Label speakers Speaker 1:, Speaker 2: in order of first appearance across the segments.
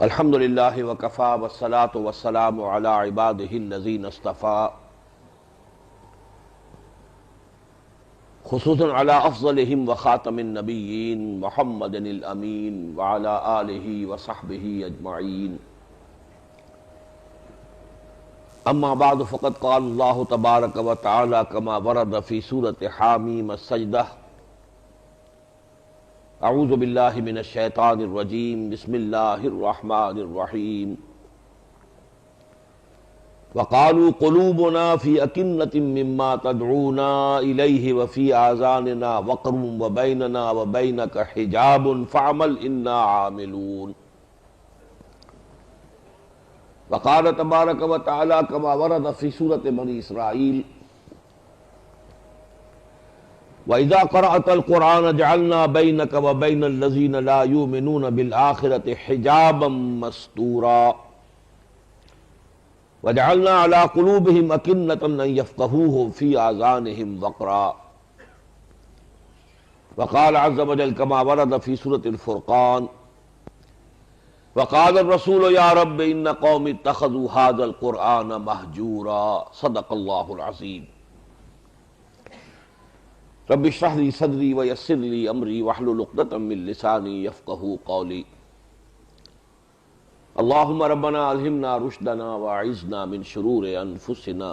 Speaker 1: الحمد للہ وکفیٰ والصلاة والسلام علی عبادہ الذین اصطفیٰ خصوصاً علی افضلہم وخاتم النبیین محمد الامین وعلی آلہ وصحبہ اجمعین اما بعد فقد قال اللہ تبارک وتعالی کما ورد فی سورۃ حامیم السجدہ اعوذ باللہ من الشیطان الرجیم بسم اللہ الرحمن الرحیم وقالوا قلوبنا فی اکنۃ مما تدعونا الیہ وفی آذاننا وقر وبیننا وبینک حجاب فاعمل انا عاملون وقال تبارک وتعالی کما ورد فی سورۃ بنی اسرائیل وَإِذَا قَرَأْتَ الْقُرْآنَ جَعَلْنَا بَيْنَكَ وَبَيْنَ الَّذِينَ لَا يُؤْمِنُونَ بِالْآخِرَةِ حِجَابًا مَسْتُورًا وَجَعَلْنَا عَلَىٰ قُلُوبِهِمْ أَكِنَّةً أَن يَفْقَهُوهُ فِي آذَانِهِمْ وَقْرًا وقال عز وجل كما ورد في سورة الفرقان وقال الرسول يا رب إن قوم اتخذوا هذا القرآن مهجورا صدق الله العظيم رب اشرح لي صدري ويسر لي امري واحلل عقدة من لساني يفقهوا قولي اللهم ربنا الهمنا رشدنا واعذنا من شرور انفسنا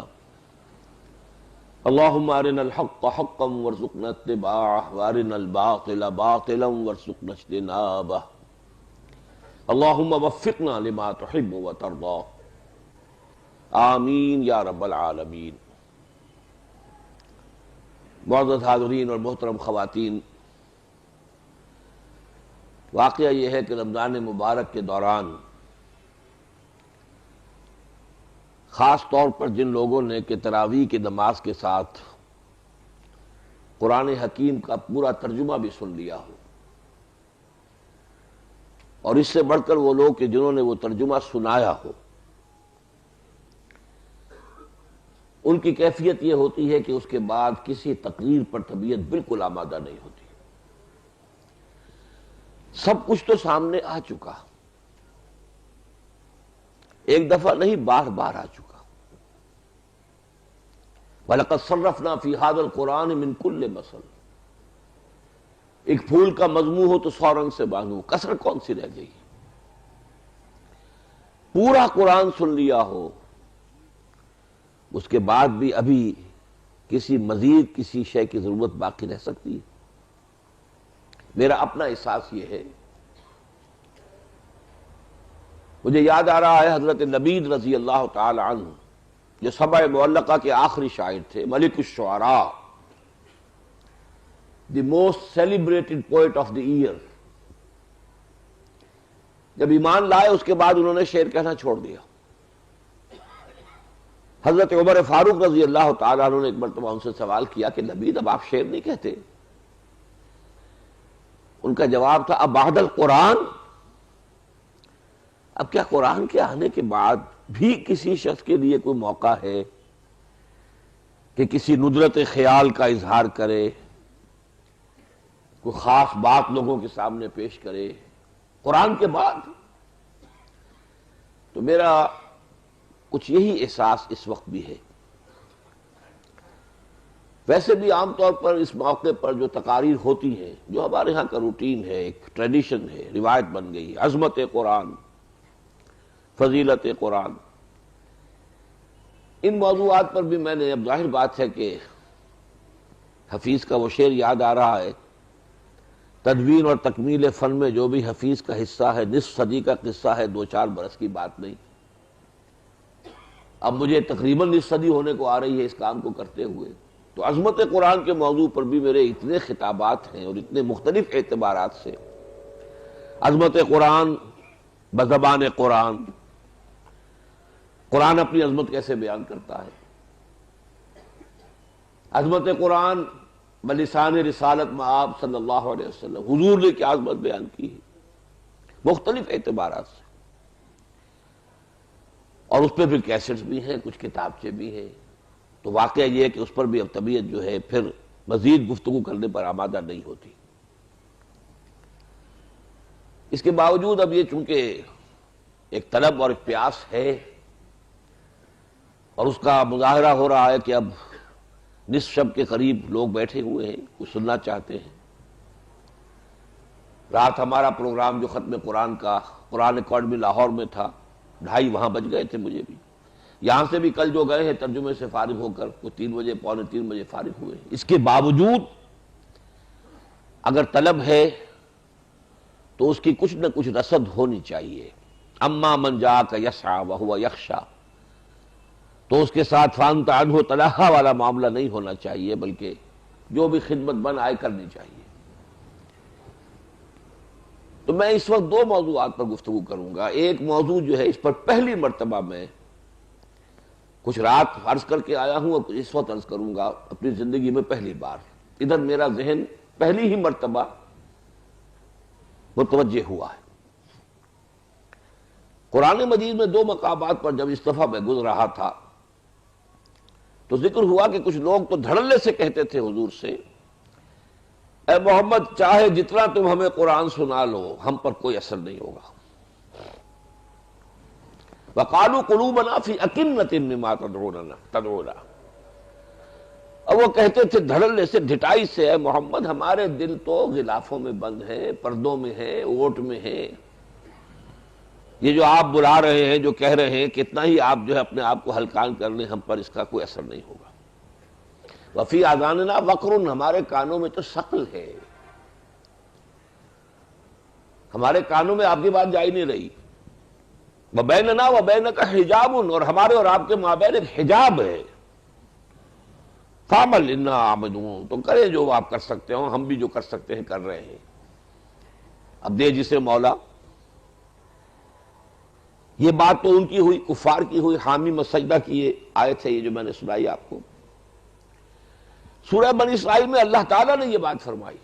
Speaker 1: اللهم ارنا الحق حقا وارزقنا اتباعه وارنا الباطل باطلا وارزقنا اجتنابه اللهم وفقنا لما تحب وترضى آمین یا رب العالمین۔ معزز حاضرین اور محترم خواتین، واقعہ یہ ہے کہ رمضان مبارک کے دوران خاص طور پر جن لوگوں نے کہ تراویح کی نماز کے ساتھ قرآن حکیم کا پورا ترجمہ بھی سن لیا ہو، اور اس سے بڑھ کر وہ لوگ کہ جنہوں نے وہ ترجمہ سنایا ہو، ان کی کیفیت یہ ہوتی ہے کہ اس کے بعد کسی تقریر پر طبیعت بالکل آمادہ نہیں ہوتی۔ سب کچھ تو سامنے آ چکا، ایک دفعہ نہیں بار بار آ چکا۔ وَلَقَدْ صَرَّفْنَا فِي هَذَا الْقُرْآنِ مِنْ كُلِّ مَثَلٍ، ایک پھول کا مضمون ہو تو 100 رنگ سے باندھو، کسر کون سی رہ گئی؟ پورا قرآن سن لیا ہو، اس کے بعد بھی ابھی کسی مزید کسی شے کی ضرورت باقی رہ سکتی ہے۔ میرا اپنا احساس یہ ہے، مجھے یاد آ رہا ہے حضرت نبید رضی اللہ تعالی عنہ جو سبع معلقہ کے آخری شاعر تھے، ملک الشعراء، the most celebrated poet of the year, جب ایمان لائے اس کے بعد انہوں نے شعر کہنا چھوڑ دیا۔ حضرت عمر فاروق رضی اللہ تعالیٰ عنہ نے ایک مرتبہ ان سے سوال کیا کہ نبی اب آپ شعر نہیں کہتے؟ ان کا جواب تھا اب بعد القرآن، اب کیا قرآن کے آنے کے بعد بھی کسی شخص کے لیے کوئی موقع ہے کہ کسی ندرت خیال کا اظہار کرے، کوئی خاص بات لوگوں کے سامنے پیش کرے قرآن کے بعد؟ تو میرا کچھ یہی احساس اس وقت بھی ہے۔ ویسے بھی عام طور پر اس موقع پر جو تقاریر ہوتی ہیں، جو ہمارے ہاں کا روٹین ہے، ایک ٹریڈیشن ہے، روایت بن گئی ہے، عظمت قرآن، فضیلت قرآن، ان موضوعات پر بھی میں نے، اب ظاہر بات ہے کہ حفیظ کا وہ شعر یاد آ رہا ہے، تدوین اور تکمیل فن میں جو بھی حفیظ کا حصہ ہے، نصف صدی کا قصہ ہے، 2-4 برس کی بات نہیں۔ اب مجھے تقریباً نصف صدی ہونے کو آ رہی ہے اس کام کو کرتے ہوئے، تو عظمت قرآن کے موضوع پر بھی میرے اتنے خطابات ہیں اور اتنے مختلف اعتبارات سے۔ عظمت قرآن بزبان قرآن، قرآن اپنی عظمت کیسے بیان کرتا ہے، عظمت قرآن بلسان رسالت مآب صلی اللہ علیہ وسلم، حضور نے کیا عظمت بیان کی ہے مختلف اعتبارات سے، اور اس پہ پھر کیسٹس بھی ہیں، کچھ کتابچے بھی ہیں۔ تو واقعہ یہ ہے کہ اس پر بھی اب طبیعت جو ہے پھر مزید گفتگو کرنے پر آمادہ نہیں ہوتی۔ اس کے باوجود اب یہ چونکہ ایک طلب اور ایک پیاس ہے، اور اس کا مظاہرہ ہو رہا ہے کہ اب نصف شب کے قریب لوگ بیٹھے ہوئے ہیں، کچھ سننا چاہتے ہیں۔ رات ہمارا پروگرام جو ختم قرآن کا قرآن اکیڈمی لاہور میں تھا، 2:30 وہاں بج گئے تھے مجھے بھی۔ یہاں سے بھی کل جو گئے ہیں ترجمے سے فارغ ہو کر وہ 3 بجے پونے 3 بجے فارغ ہوئے۔ اس کے باوجود اگر طلب ہے تو اس کی کچھ نہ کچھ رصد ہونی چاہیے۔ اما من جاءک یسعی وہو یخشی، تو اس کے ساتھ فانت عنہ تلہا والا معاملہ نہیں ہونا چاہیے، بلکہ جو بھی خدمت بن آئے کرنی چاہیے۔ تو میں اس وقت 2 موضوعات پر گفتگو کروں گا۔ ایک موضوع جو ہے اس پر پہلی مرتبہ میں کچھ رات عرض کر کے آیا ہوں، اور اس وقت عرض کروں گا اپنی زندگی میں پہلی بار، ادھر میرا ذہن پہلی ہی مرتبہ متوجہ ہوا ہے۔ قرآن مجید میں 2 مقامات پر جب اس دفعہ میں گزر رہا تھا تو ذکر ہوا کہ کچھ لوگ تو دھڑلے سے کہتے تھے حضور سے، اے محمد چاہے جتنا تم ہمیں قرآن سنا لو ہم پر کوئی اثر نہیں ہوگا۔ وقالوا قلوبنا فی اکنۃ مما تدعونا، اور وہ کہتے تھے دھڑلے سے، ڈھٹائی سے، اے محمد ہمارے دل تو غلافوں میں بند ہیں، پردوں میں ہیں، اوٹ میں ہیں، یہ جو آپ بلا رہے ہیں، جو کہہ رہے ہیں، کتنا ہی آپ جو ہے اپنے آپ کو ہلکان کر لیں، ہم پر اس کا کوئی اثر نہیں ہوگا۔ وفی آذاننا وقر، ہمارے کانوں میں تو ثقل ہے، ہمارے کانوں میں آپ کی بات جا ہی نہیں رہی۔ وبیننا وبینک حجاب، اور ہمارے اور آپ کے مابین ایک حجاب ہے۔ فعمل انا عاملون، تو کریں جو آپ کر سکتے ہو، ہم بھی جو کر سکتے ہیں کر رہے ہیں۔ اب دے جسے مولا، یہ بات تو ان کی ہوئی، کفار کی ہوئی، حامی مسجدہ کی آیت ہے یہ جو میں نے سنائی آپ کو۔ سورہ بنی اسرائیل میں اللہ تعالیٰ نے یہ بات فرمائی،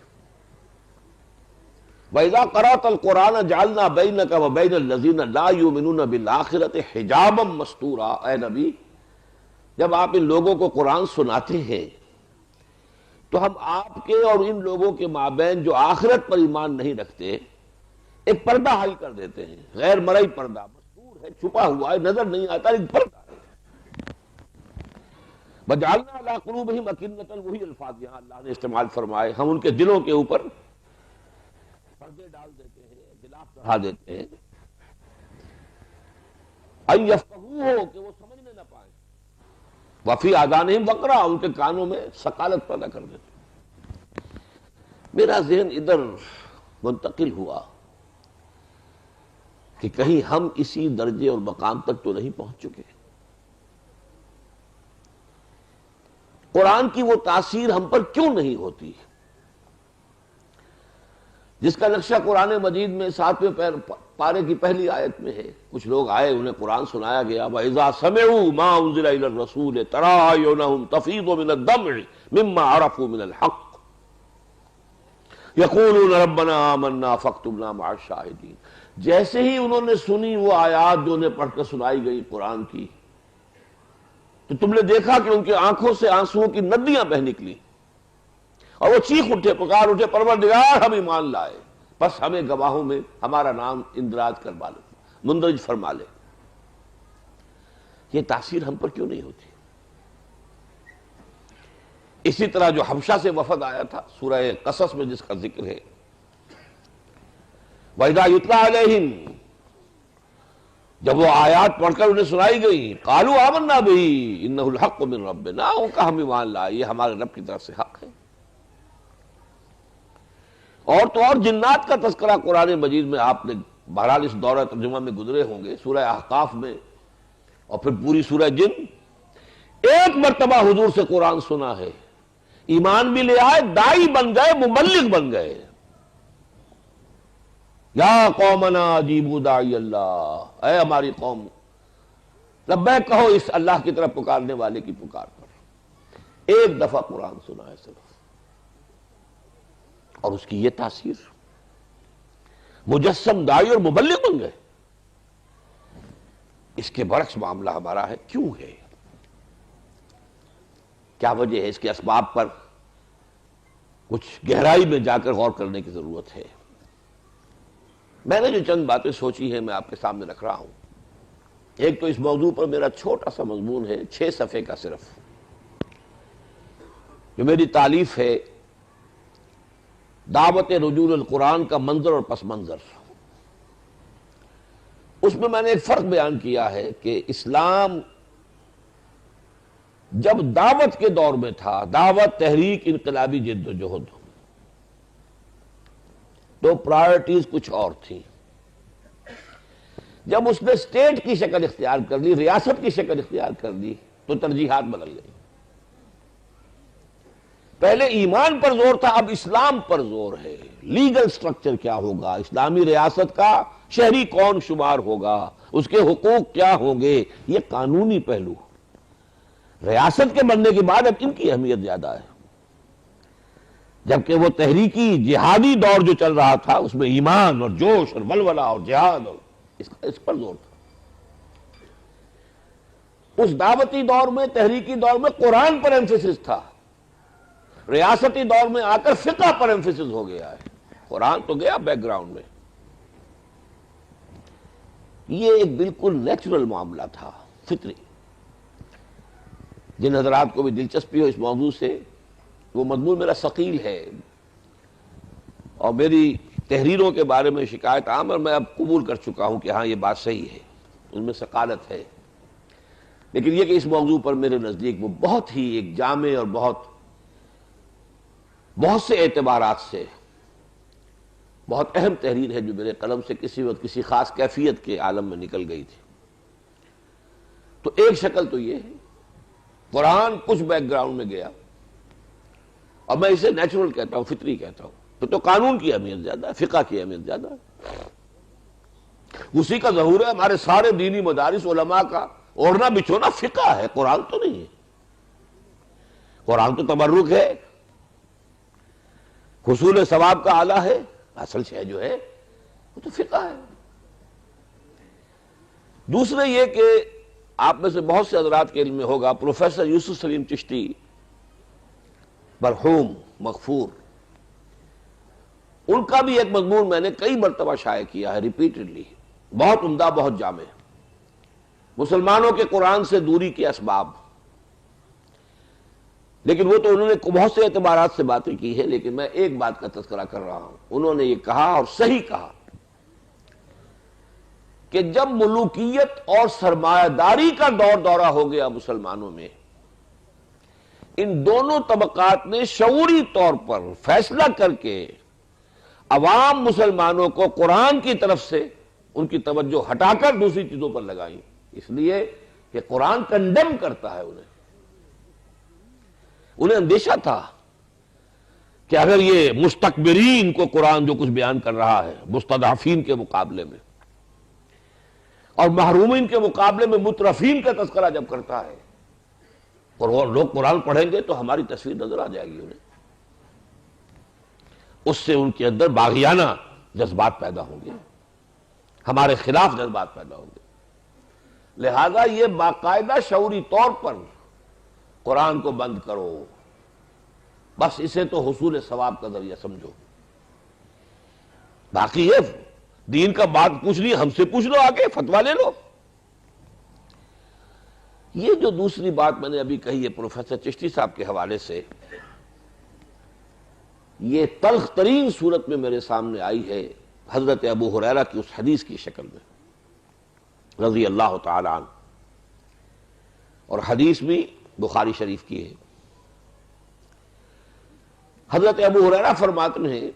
Speaker 1: وَإِذَا قَرَأْتَ الْقُرْآنَ جَعَلْنَا بَيْنَكَ وَبَيْنَ الَّذِينَ لَا يُؤْمِنُونَ بِالْآخِرَةِ حِجَابًا مَسْتُورًا، اے نبی جب آپ ان لوگوں کو قرآن سناتے ہیں تو ہم آپ کے اور ان لوگوں کے مابین جو آخرت پر ایمان نہیں رکھتے ایک پردہ حائل کر دیتے ہیں، غیر مرئی پردہ، مستور ہے، چھپا ہوا ہے، نظر نہیں آتا، ایک پردہ ہے۔ وَجَعَلْنَا عَلَىٰ قُلُوبِهِمْ أَكِنَّةً، وہی الفاظ یہاں اللہ نے استعمال فرمائے، ہم ان کے دلوں کے اوپر پردے ڈال دیتے ہیں، غلاف چڑھا دیتے ہیں، أَن يَفْقَهُوهُ، کہ وہ سمجھنے نہ پائیں، وَفِي آذَانِهِمْ وَقْرًا، ان کے کانوں میں ثقالت پیدا کر دیتے۔ میرا ذہن ادھر منتقل ہوا کہ کہیں ہم اسی درجے اور مقام تک تو نہیں پہنچ چکے، قرآن کی وہ تاثیر ہم پر کیوں نہیں ہوتی جس کا نقشہ قرآن مجید میں 7ویں پارے کی پہلی آیت میں ہے۔ کچھ لوگ آئے، انہیں قرآن سنایا گیا، وَإِذَا سَمِعُوا مَا أُنزِلَ إِلَى الرَّسُولِ تَرَىٰ أَعْيُنَهُمْ تَفِيضُ مِنَ الدَّمْعِ مِمَّا عَرَفُوا مِنَ الْحَقِّ يَقُولُونَ رَبَّنَا آمَنَّا فَاكْتُبْنَا مَعَ الشَّاهِدِينَ، جیسے ہی انہوں نے سنی وہ آیات جو انہیں پڑھ کر سنائی گئی قرآن کی، تو تم نے دیکھا کہ ان کی آنکھوں سے آنسوؤں کی ندیاں بہہ نکلی، اور وہ چیخ اٹھے، پکار اٹھے، پروردگار ہم ایمان لائے، بس ہمیں گواہوں میں ہمارا نام اندراج کروا لے، مندرج فرما لے۔ یہ تاثیر ہم پر کیوں نہیں ہوتی؟ اسی طرح جو حبشہ سے وفد آیا تھا، سورہ قصص میں جس کا ذکر ہے، وَإِذَا يُتْلَىٰ عَلَيْهِمْ، جب وہ آیات پڑھ کر انہیں سنائی گئی، قَالُوا آمَنَّا بِهِ إِنَّهُ الْحَقُّ مِن رَبِّنَا، ان کا ہم ایمان لائے، یہ ہمارے رب کی طرف سے حق ہے۔ اور تو اور جنات کا تذکرہ قرآن مجید میں آپ نے بہرحال اس دورہ ترجمہ میں گزرے ہوں گے، سورہ احقاف میں اور پھر پوری سورہ جن، ایک مرتبہ حضور سے قرآن سنا ہے، ایمان بھی لے آئے، دائی بن گئے، مبلغ بن گئے۔ یا قومنا اجیبوا داعی اللہ، اے ہماری قوم لبیک کہو اس اللہ کی طرف پکارنے والے کی پکار پر۔ ایک دفعہ قرآن سنا ہے صرف، اور اس کی یہ تاثیر، مجسم داعی اور مبلغ بن گئے۔ اس کے برعکس معاملہ ہمارا ہے، کیوں ہے؟ کیا وجہ ہے؟ اس کے اسباب پر کچھ گہرائی میں جا کر غور کرنے کی ضرورت ہے۔ میں نے جو چند باتیں سوچی ہیں میں آپ کے سامنے رکھ رہا ہوں. ایک تو اس موضوع پر میرا چھوٹا سا مضمون ہے 6 صفحے کا صرف، جو میری تالیف ہے دعوت رجوع القرآن کا منظر اور پس منظر. اس میں میں نے ایک فرق بیان کیا ہے کہ اسلام جب دعوت کے دور میں تھا، دعوت، تحریک، انقلابی جد و جہد، تو پرائرٹیز کچھ اور تھیں. جب اس نے اسٹیٹ کی شکل اختیار کر لی، ریاست کی شکل اختیار کر لی، تو ترجیحات بدل گئی. پہلے ایمان پر زور تھا، اب اسلام پر زور ہے. لیگل سٹرکچر کیا ہوگا، اسلامی ریاست کا شہری کون شمار ہوگا، اس کے حقوق کیا ہوں گے، یہ قانونی پہلو. ریاست کے بننے کے بعد اب ان کی اہمیت زیادہ ہے، جبکہ وہ تحریکی جہادی دور جو چل رہا تھا اس میں ایمان اور جوش اور ولولہ اور جہاد اور اس پر زور تھا. اس دعوتی دور میں، تحریکی دور میں قرآن پر ایمفیسس تھا. ریاستی دور میں آ کر فقہ پر ایمفیسس ہو گیا ہے. قرآن تو گیا بیک گراؤنڈ میں. یہ ایک بالکل نیچرل معاملہ تھا، فطری. جن حضرات کو بھی دلچسپی ہو اس موضوع سے، وہ مضمون میرا ثقیل ہے اور میری تحریروں کے بارے میں شکایت عام، اور میں اب قبول کر چکا ہوں کہ ہاں یہ بات صحیح ہے، ان میں ثقالت ہے. لیکن یہ کہ اس موضوع پر میرے نزدیک وہ بہت ہی ایک جامع اور بہت سے اعتبارات سے بہت اہم تحریر ہے، جو میرے قلم سے کسی وقت کسی خاص کیفیت کے عالم میں نکل گئی تھی. تو ایک شکل تو یہ ہے، قرآن کچھ بیک گراؤنڈ میں گیا، اور میں اسے نیچرل کہتا ہوں، فطری کہتا ہوں. تو قانون کی اہمیت زیادہ ہے، فقہ کی اہمیت زیادہ ہے. اسی کا ظہور ہے ہمارے سارے دینی مدارس علماء کا اوڑھنا بچھونا فقہ ہے، قرآن تو نہیں ہے. قرآن تو تبرک ہے، حصول ثواب کا آلہ ہے، اصل شے جو ہے وہ تو فقہ ہے. دوسرے یہ کہ آپ میں سے بہت سے حضرات کے علم میں ہوگا، پروفیسر یوسف سلیم چشتی مرحوم مغفور، ان کا بھی ایک مضمون میں نے کئی مرتبہ شائع کیا ہے ریپیٹڈلی، بہت عمدہ، بہت جامع، مسلمانوں کے قرآن سے دوری کے اسباب. لیکن وہ تو انہوں نے بہت سے اعتبارات سے باتیں کی ہے، لیکن میں ایک بات کا تذکرہ کر رہا ہوں. انہوں نے یہ کہا اور صحیح کہا کہ جب ملوکیت اور سرمایہ داری کا دورہ ہو گیا مسلمانوں میں، ان دونوں طبقات نے شعوری طور پر فیصلہ کر کے عوام مسلمانوں کو قرآن کی طرف سے ان کی توجہ ہٹا کر دوسری چیزوں پر لگائیں، اس لیے کہ قرآن کنڈیم کرتا ہے. انہیں اندیشہ تھا کہ اگر یہ مستکبرین کو قرآن جو کچھ بیان کر رہا ہے مستضعفین کے مقابلے میں، اور محرومین کے مقابلے میں مترفین کا تذکرہ جب کرتا ہے، اور لوگ قرآن پڑھیں گے تو ہماری تصویر نظر آ جائے گی انہیں، اس سے ان کے اندر باغیانہ جذبات پیدا ہوں گے، ہمارے خلاف جذبات پیدا ہوں گے. لہذا یہ باقاعدہ شعوری طور پر قرآن کو بند کرو، بس اسے تو حصول ثواب کا ذریعہ سمجھو. باقی یہ دین کا بات پوچھنی ہم سے پوچھ لو، آگے فتویٰ لے لو. یہ جو دوسری بات میں نے ابھی کہی ہے پروفیسر چشتی صاحب کے حوالے سے، یہ تلخ ترین صورت میں میرے سامنے آئی ہے حضرت ابو ہریرہ کی اس حدیث کی شکل میں رضی اللہ تعالی عنہ، اور حدیث بھی بخاری شریف کی ہے. حضرت ابو ہریرہ فرماتے ہیں،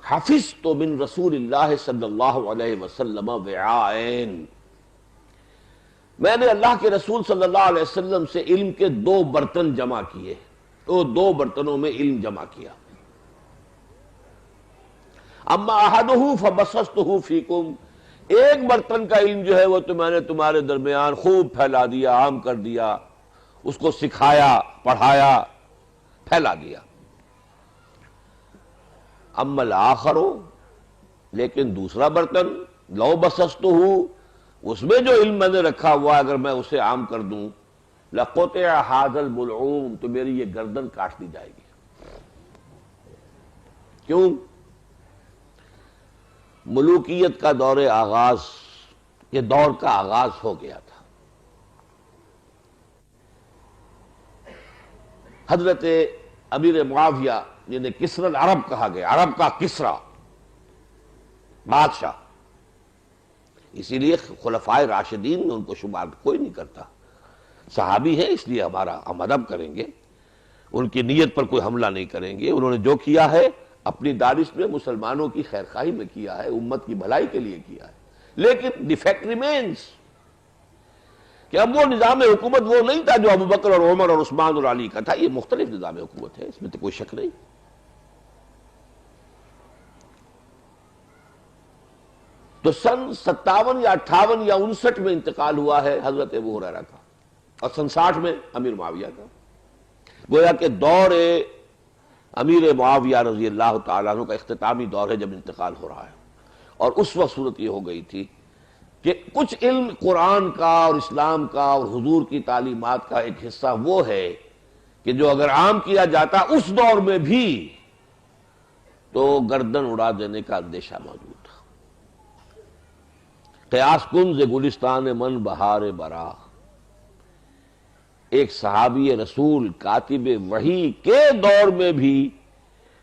Speaker 1: حفظت من رسول اللہ صلی اللہ علیہ وسلم وعاءین، میں نے اللہ کے رسول صلی اللہ علیہ وسلم سے علم کے 2 برتن جمع کیے، تو 2 برتنوں میں علم جمع کیا. اما احدہ فبسطہ فیکم، ایک برتن کا علم جو ہے وہ تو میں نے تمہارے درمیان خوب پھیلا دیا، عام کر دیا، اس کو سکھایا، پڑھایا، پھیلا دیا. اما الآخر، لیکن دوسرا برتن، لو بسطہ، اس میں جو علم میں نے رکھا ہوا اگر میں اسے عام کر دوں، لقطع ھذا البلعوم، تو میری یہ گردن کاٹ دی جائے گی. کیوں؟ ملوکیت کا دور آغاز کے دور کا آغاز ہو گیا تھا۔ حضرت امیر معاویہ جنہیں کسری العرب کہا گیا، عرب کا کسریٰ بادشاہ، اسی لیے خلفائے راشدین میں ان کو شمار کوئی نہیں کرتا، صحابی ہیں اس لیے ہم ادب کریں گے، ان کی نیت پر کوئی حملہ نہیں کریں گے۔ انہوں نے جو کیا ہے اپنی دانش میں مسلمانوں کی خیرخواہی میں کیا ہے، امت کی بھلائی کے لیے کیا ہے، لیکن دی فیکٹ ریمینز کہ اب وہ نظام حکومت وہ نہیں تھا جو ابوبکر اور عمر اور عثمان اور علی کا تھا، یہ مختلف نظام حکومت ہے، اس میں تو کوئی شک نہیں۔ تو سن 57 یا 58 یا 59 میں انتقال ہوا ہے حضرت ابو ہریرہ کا، اور سن 60 میں امیر معاویہ کا۔ گویا کہ دور امیر معاویہ رضی اللہ تعالیٰ عنہ کا اختتامی دور ہے جب انتقال ہو رہا ہے، اور اس وقت صورت یہ ہو گئی تھی کہ کچھ علم قرآن کا اور اسلام کا اور حضور کی تعلیمات کا ایک حصہ وہ ہے کہ جو اگر عام کیا جاتا اس دور میں بھی تو گردن اڑا دینے کا اندیشہ موجود تھا۔ قیاس کن ز گلستان من بہار برا، ایک صحابی رسول کاتب وحی کے دور میں بھی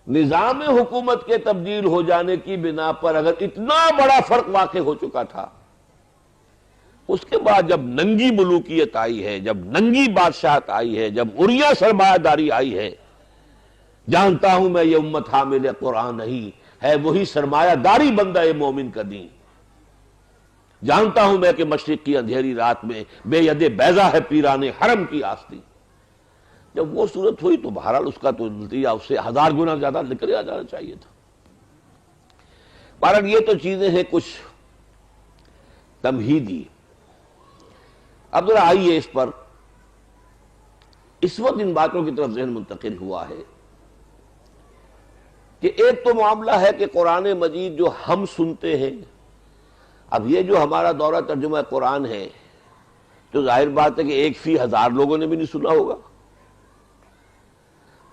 Speaker 1: نظام حکومت کے تبدیل ہو جانے کی بنا پر اگر اتنا بڑا فرق واقع ہو چکا تھا، اس کے بعد جب ننگی ملوکیت آئی ہے، جب ننگی بادشاہت آئی ہے، جب عریاں سرمایہ داری آئی ہے، جانتا ہوں میں یہ امت حامل قرآن نہیں ہے، وہی سرمایہ داری بندہ مومن کا دین، جانتا ہوں میں کہ مشرق کی اندھیری رات میں بے ید بیضا ہے پیران حرم کی آستی۔ جب وہ صورت ہوئی تو بہرحال اس کا تو نتیجہ اس سے 1000 گنا زیادہ نکلا جانا چاہیے تھا۔ بہرحال یہ تو چیزیں ہیں کچھ تمہیدی۔ اب ذرا آئیے اس پر، اس وقت ان باتوں کی طرف ذہن منتقل ہوا ہے کہ ایک تو معاملہ ہے کہ قرآن مجید جو ہم سنتے ہیں، اب یہ جو ہمارا دورہ ترجمہ قرآن ہے تو ظاہر بات ہے کہ 1 فی 1000 لوگوں نے بھی نہیں سنا ہوگا۔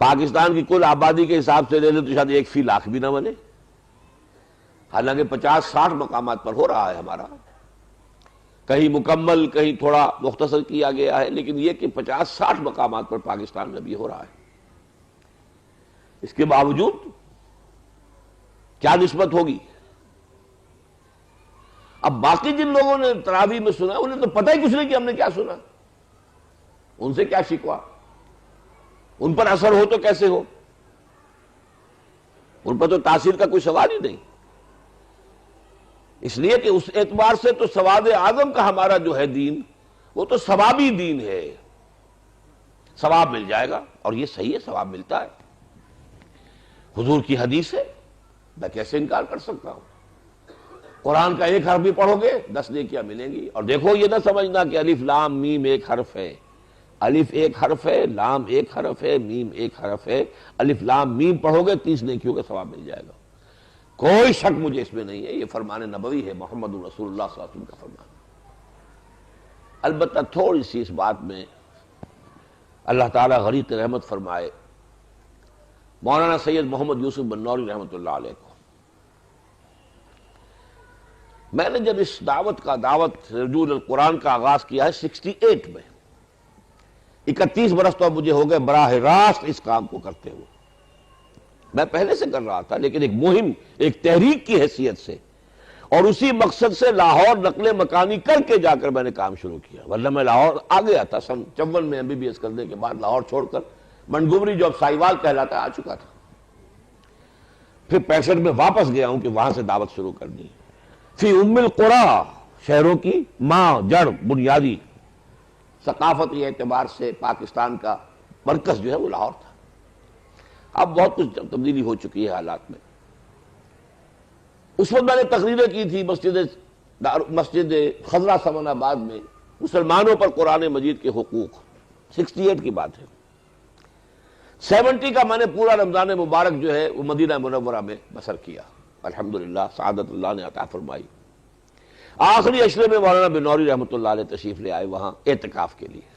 Speaker 1: پاکستان کی کل آبادی کے حساب سے لے لیں تو شاید 1 فی 1,00,000 بھی نہ بنے، حالانکہ 50-60 مقامات پر ہو رہا ہے ہمارا، کہیں مکمل کہیں تھوڑا مختصر کیا گیا ہے، لیکن یہ کہ 50-60 مقامات پر پاکستان میں بھی ہو رہا ہے۔ اس کے باوجود کیا نسبت ہوگی؟ اب باقی جن لوگوں نے تراویح میں سنا انہیں تو پتہ ہی کچھ نہیں کہ ہم نے کیا سنا، ان سے کیا شکوا، ان پر اثر ہو تو کیسے ہو، ان پر تو تاثیر کا کوئی سوال ہی نہیں۔ اس لیے کہ اس اعتبار سے تو سواد اعظم کا ہمارا جو ہے دین وہ تو ثوابی دین ہے، ثواب مل جائے گا، اور یہ صحیح ہے، ثواب ملتا ہے، حضور کی حدیث ہے، میں کیسے انکار کر سکتا ہوں۔ قرآن کا 1 حرف بھی پڑھو گے 10 نیکیاں ملیں گی۔ اور دیکھو یہ نہ سمجھنا کہ الف لام میم 1 حرف ہے، الف 1 حرف ہے، لام 1 حرف ہے، میم 1 حرف ہے، الف لام میم پڑھو گے 30 نیکیوں کا ثواب مل جائے گا، کوئی شک مجھے اس میں نہیں ہے، یہ فرمان نبوی ہے، محمد رسول اللہ صلی اللہ علیہ وسلم کا فرمان۔ البتہ تھوڑی سی اس بات میں اللہ تعالیٰ غریق رحمت فرمائے مولانا سید محمد یوسف بنوری رحمۃ اللہ علیہ کو۔ میں نے جب اس دعوت رجوع القرآن کا آغاز کیا ہے 68 میں، 31 برس تو اب مجھے ہو گئے براہ راست اس کام کو کرتے ہوئے، میں پہلے سے کر رہا تھا لیکن ایک مہم، ایک تحریک کی حیثیت سے، اور اسی مقصد سے لاہور نقل مکانی کر کے جا کر میں نے کام شروع کیا، ورنہ میں لاہور آ گیا تھا سن 54 میں MBBS کرنے کے بعد لاہور چھوڑ کر منگوبری جو اب سائیوال کہلاتا آ چکا تھا، پھر 65 میں واپس گیا ہوں کہ وہاں سے دعوت شروع کرنی ہے۔ فی ام القریٰ، شہروں کی ماں، جڑ، بنیادی ثقافتی اعتبار سے پاکستان کا مرکز جو ہے وہ لاہور تھا۔ اب بہت کچھ تبدیلی ہو چکی ہے حالات میں۔ اس وقت میں نے تقریریں کی تھی مسجد خضرہ سمن آباد میں، مسلمانوں پر قرآن مجید کے حقوق، 68 کی بات ہے۔ 70 کا میں نے پورا رمضان مبارک جو ہے وہ مدینہ منورہ میں بسر کیا، الحمدللہ سعادت اللہ نے عطا فرمائی۔ آخری اشرے میں مولانا بنوری رحمۃ اللہ علیہ تشریف لے آئے وہاں اعتکاف کے لیے۔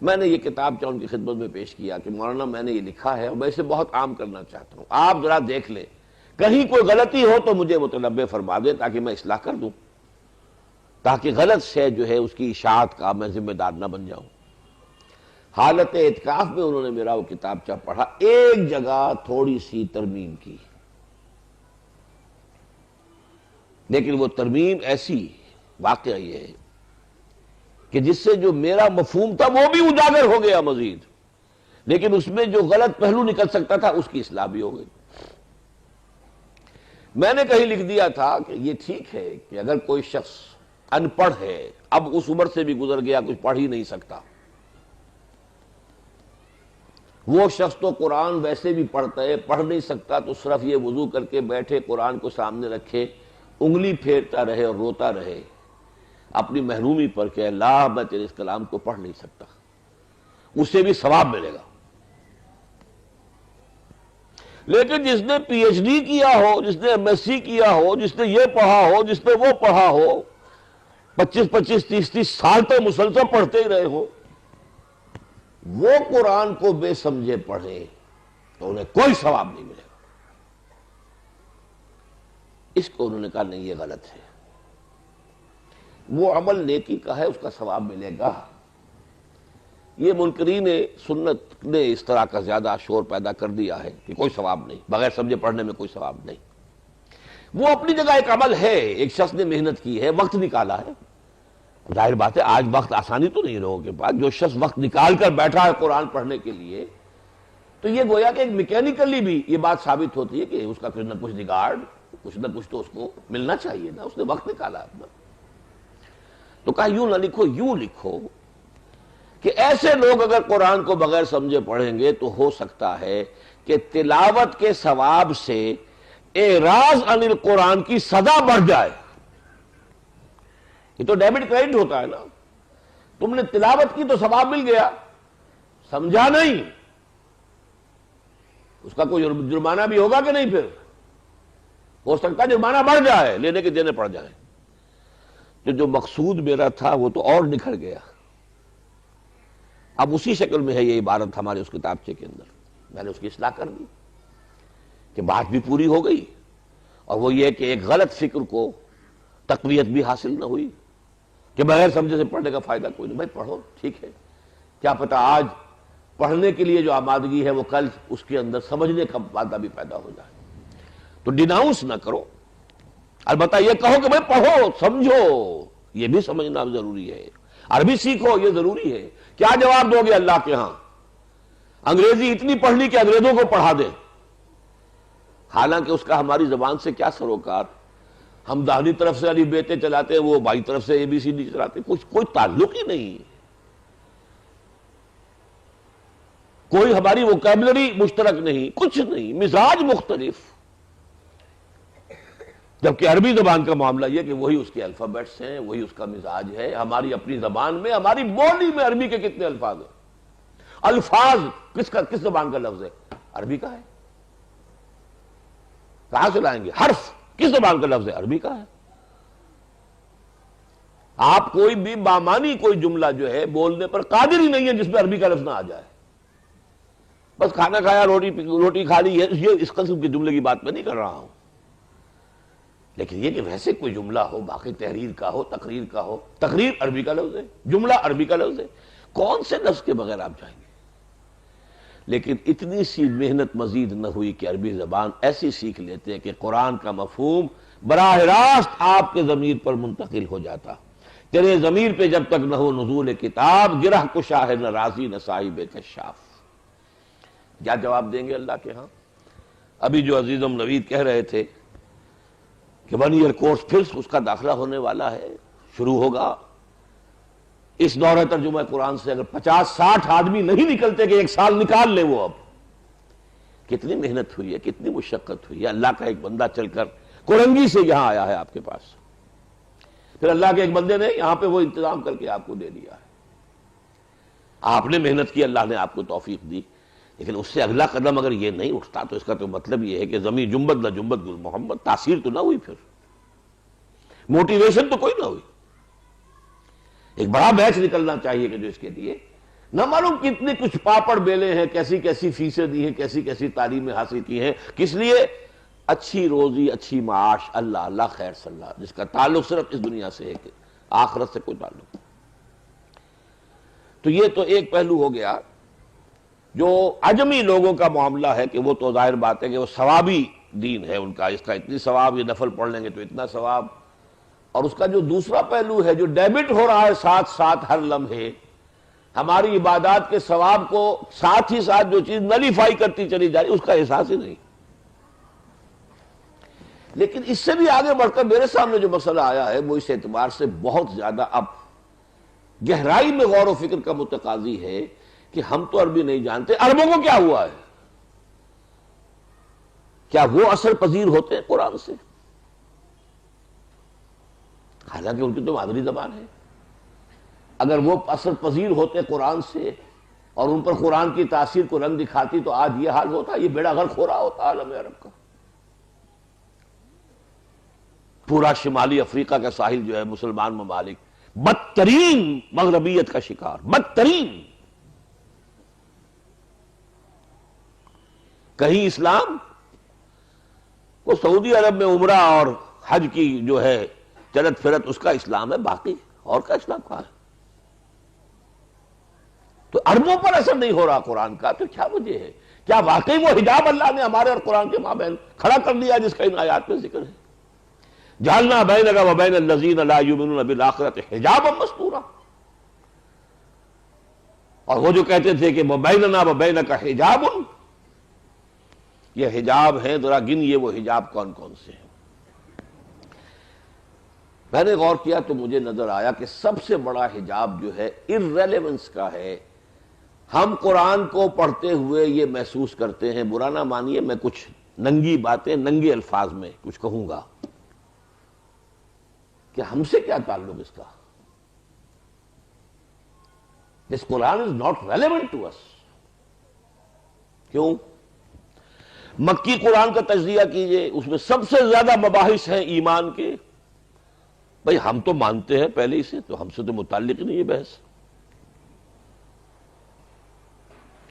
Speaker 1: میں نے یہ کتاب ان کی خدمت میں پیش کیا کہ مولانا میں نے یہ لکھا ہے اور میں اسے بہت عام کرنا چاہتا ہوں، آپ ذرا دیکھ لیں کہیں کوئی غلطی ہو تو مجھے متنبہ فرما دے تاکہ میں اصلاح کر دوں، تاکہ غلط شے جو ہے اس کی اشاعت کا میں ذمہ دار نہ بن جاؤں۔ حالت اعتکاف میں انہوں نے میرا وہ کتابچہ پڑھا، ایک جگہ تھوڑی سی ترمیم کی، لیکن وہ ترمیم ایسی واقعہ یہ ہے کہ جس سے جو میرا مفہوم تھا وہ بھی اجاگر ہو گیا مزید، لیکن اس میں جو غلط پہلو نکل سکتا تھا اس کی اصلاح بھی ہو گئی۔ میں نے کہیں لکھ دیا تھا کہ یہ ٹھیک ہے کہ اگر کوئی شخص ان پڑھ ہے، اب اس عمر سے بھی گزر گیا، کچھ پڑھ ہی نہیں سکتا، وہ شخص تو قرآن ویسے بھی پڑھتا ہے، پڑھ نہیں سکتا تو صرف یہ وضو کر کے بیٹھے، قرآن کو سامنے رکھے، انگلی پھیرتا رہے اور روتا رہے اپنی محرومی پر کہ اللہ میں تیرے اس کلام کو پڑھ نہیں سکتا، اسے بھی ثواب ملے گا۔ لیکن جس نے پی ایچ ڈی کیا ہو، جس نے ایم ایس سی کیا ہو، جس نے یہ پڑھا ہو، جس نے وہ پڑھا ہو، 25 30 سال تک مسلسل پڑھتے ہی رہے ہو، وہ قرآن کو بے سمجھے پڑھے تو انہیں کوئی ثواب نہیں ملے گا۔ اس کو انہوں نے کہا نہیں، یہ غلط ہے، وہ عمل نیکی کا ہے، اس کا ثواب ملے گا۔ یہ منکرین سنت نے اس طرح کا زیادہ شور پیدا کر دیا ہے کہ کوئی ثواب نہیں، بغیر سمجھے پڑھنے میں کوئی ثواب نہیں۔ وہ اپنی جگہ ایک عمل ہے، ایک شخص نے محنت کی ہے، وقت نکالا ہے، ظاہر بات ہے آج وقت آسانی تو نہیں لوگوں کے پاس، جو شخص وقت نکال کر بیٹھا ہے قرآن پڑھنے کے لیے، تو یہ گویا کہ ایک میکینیکلی بھی یہ بات ثابت ہوتی ہے کہ اس کا کچھ نہ کچھ ریگارڈ، کچھ نہ کچھ تو اس کو ملنا چاہیے نا، اس نے وقت نکالا اپنا۔ تو کہا یوں نہ لکھو، یوں لکھو کہ ایسے لوگ اگر قرآن کو بغیر سمجھے پڑھیں گے تو ہو سکتا ہے کہ تلاوت کے ثواب سے اعراض عن القرآن کی سزا بڑھ جائے۔ یہ تو ڈیبٹ کریڈٹ ہوتا ہے نا، تم نے تلاوت کی تو ثواب مل گیا، سمجھا نہیں، اس کا کوئی جرمانہ بھی ہوگا کہ نہیں؟ پھر ہو سکتا ہے جرمانہ بڑھ جائے، لینے کے دینے پڑ جائیں۔ جو مقصود میرا تھا وہ تو اور نکھر گیا۔ اب اسی شکل میں ہے یہ عبارت ہمارے اس کتابچے کے اندر، میں نے اس کی اصلاح کر دی کہ بات بھی پوری ہو گئی، اور وہ یہ کہ ایک غلط فکر کو تقویت بھی حاصل نہ ہوئی کہ بغیر سمجھے سے پڑھنے کا فائدہ کوئی نہیں۔ بھائی پڑھو، ٹھیک ہے، کیا پتہ آج پڑھنے کے لیے جو آمادگی ہے وہ کل اس کے اندر سمجھنے کا مادہ بھی پیدا ہو جائے، تو ڈیناؤنس نہ کرو، البتہ یہ کہو کہ بھائی پڑھو، سمجھو، یہ بھی سمجھنا ضروری ہے، عربی سیکھو، یہ ضروری ہے۔ کیا جواب دو گے اللہ کے ہاں؟ انگریزی اتنی پڑھ لی کہ انگریزوں کو پڑھا دے، حالانکہ اس کا ہماری زبان سے کیا سروکار؟ ہم داہنی طرف سے علی بیتے چلاتے ہیں، وہ بائیں طرف سے ABCD چلاتے ہیں، کوئی تعلق ہی نہیں، کوئی ہماری ووکیبلری مشترک نہیں، کچھ نہیں، مزاج مختلف۔ جبکہ عربی زبان کا معاملہ یہ کہ وہی اس کے الفابیٹس ہیں، وہی اس کا مزاج ہے۔ ہماری اپنی زبان میں، ہماری بولی میں عربی کے کتنے الفاظ ہیں؟ الفاظ کس زبان کا لفظ ہے؟ عربی کا ہے۔ کہاں سے لائیں گے؟ حرف کس زبان کا لفظ ہے؟ عربی کا ہے۔ آپ کوئی بھی بامانی کوئی جملہ جو ہے بولنے پر قادر ہی نہیں ہے جس میں عربی کا لفظ نہ آ جائے۔ بس کھانا کھایا، روٹی کھا لی، یہ اس قسم کے جملے کی بات میں نہیں کر رہا ہوں، لیکن یہ کہ ویسے کوئی جملہ ہو، باقی تحریر کا ہو، تقریر کا ہو، تقریر عربی کا لفظ ہے، جملہ عربی کا لفظ ہے، کون سے لفظ کے بغیر آپ جائیں گے؟ لیکن اتنی سی محنت مزید نہ ہوئی کہ عربی زبان ایسی سیکھ لیتے ہیں کہ قرآن کا مفہوم براہ راست آپ کے ضمیر پر منتقل ہو جاتا۔ تیرے ضمیر پہ جب تک نہ ہو نزول کتاب، گرہ کشا ہے نہ رازی نہ صاحب کشاف۔ کیا جواب دیں گے اللہ کے ہاں؟ ابھی جو عزیزم نوید کہہ رہے تھے کہ 1 ایئر کورس پھر اس کا داخلہ ہونے والا ہے، شروع ہوگا۔ اس دورہ ترجمہ قرآن سے اگر 50-60 آدمی نہیں نکلتے کہ 1 سال نکال لے، وہ اب کتنی محنت ہوئی ہے، کتنی مشقت ہوئی ہے۔ اللہ کا ایک بندہ چل کر کورنگی سے یہاں آیا ہے آپ کے پاس، پھر اللہ کے ایک بندے نے یہاں پہ وہ انتظام کر کے آپ کو دے دیا ہے۔ آپ نے محنت کی، اللہ نے آپ کو توفیق دی، لیکن اس سے اگلا قدم اگر یہ نہیں اٹھتا تو اس کا تو مطلب یہ ہے کہ زمین جنبت نہ جنبت گل محمد، تاثیر تو نہ ہوئی، پھر موٹیویشن تو کوئی نہ ہوئی۔ ایک بڑا بیچ نکلنا چاہیے کہ جو اس کے لیے نہ معلوم کتنے کچھ پاپڑ بیلے ہیں، کیسی کیسی فیسیں دی ہیں، کیسی کیسی تعلیمیں حاصل کی ہیں، کس لیے؟ اچھی روزی اچھی معاش اللہ اللہ خیر صلی اللہ، جس کا تعلق صرف اس دنیا سے ہے کہ آخرت سے کوئی تعلق نہیں۔ تو یہ تو ایک پہلو ہو گیا۔ جو عجمی لوگوں کا معاملہ ہے کہ وہ تو ظاہر بات ہے کہ وہ ثوابی دین ہے ان کا، اس کا اتنی ثواب، یہ نفل پڑھ لیں گے تو اتنا ثواب۔ اور اس کا جو دوسرا پہلو ہے جو ڈیبٹ ہو رہا ہے ساتھ ساتھ ہر لمحے، ہماری عبادات کے ثواب کو ساتھ ہی ساتھ جو چیز نلیفائی کرتی چلی جا رہی اس کا احساس ہی نہیں۔ لیکن اس سے بھی آگے بڑھ کر میرے سامنے جو مسئلہ آیا ہے وہ اس اعتبار سے بہت زیادہ اب گہرائی میں غور و فکر کا متقاضی ہے کہ ہم تو عربی نہیں جانتے، عربوں کو کیا ہوا ہے؟ کیا وہ اثر پذیر ہوتے ہیں قرآن سے؟ حالانکہ ان کی تو مادری زبان ہے۔ اگر وہ اثر پذیر ہوتے قرآن سے اور ان پر قرآن کی تاثیر کو رنگ دکھاتی تو آج یہ حال ہوتا، یہ بیڑا غرق ہو رہا ہوتا عالم عرب کا۔ پورا شمالی افریقہ کا ساحل جو ہے مسلمان ممالک بدترین مغربیت کا شکار، بدترین۔ کہیں اسلام، وہ سعودی عرب میں عمرہ اور حج کی جو ہے چلت پھرت اس کا اسلام ہے، باقی اور کا اسلام کہاں ہے؟ تو عربوں پر اثر نہیں ہو رہا قرآن کا، تو کیا وجہ ہے؟ کیا واقعی وہ حجاب اللہ نے ہمارے اور قرآن کے مابین کھڑا کر دیا جس کا ان آیات میں ذکر ہے؟ جعلنا بینک وبین الذین لا یؤمنون بالآخرۃ حجابا مستورا۔ اور وہ جو کہتے تھے کہ وبیننا وبینک حجاب، یہ حجاب ہیں، ذرا گنیے وہ حجاب کون کون سے ہیں۔ میں نے غور کیا تو مجھے نظر آیا کہ سب سے بڑا حجاب جو ہے ارریلیونس کا ہے۔ ہم قرآن کو پڑھتے ہوئے یہ محسوس کرتے ہیں، برا نہ مانیے میں کچھ ننگی باتیں ننگے الفاظ میں کچھ کہوں گا، کہ ہم سے کیا تعلق اس کا؟ This Quran is not relevant to us۔ کیوں؟ مکی قرآن کا تجزیہ کیجئے، اس میں سب سے زیادہ مباحث ہیں ایمان کے۔ بھئی ہم تو مانتے ہیں پہلے ہی سے، تو ہم سے تو متعلق نہیں یہ بحث،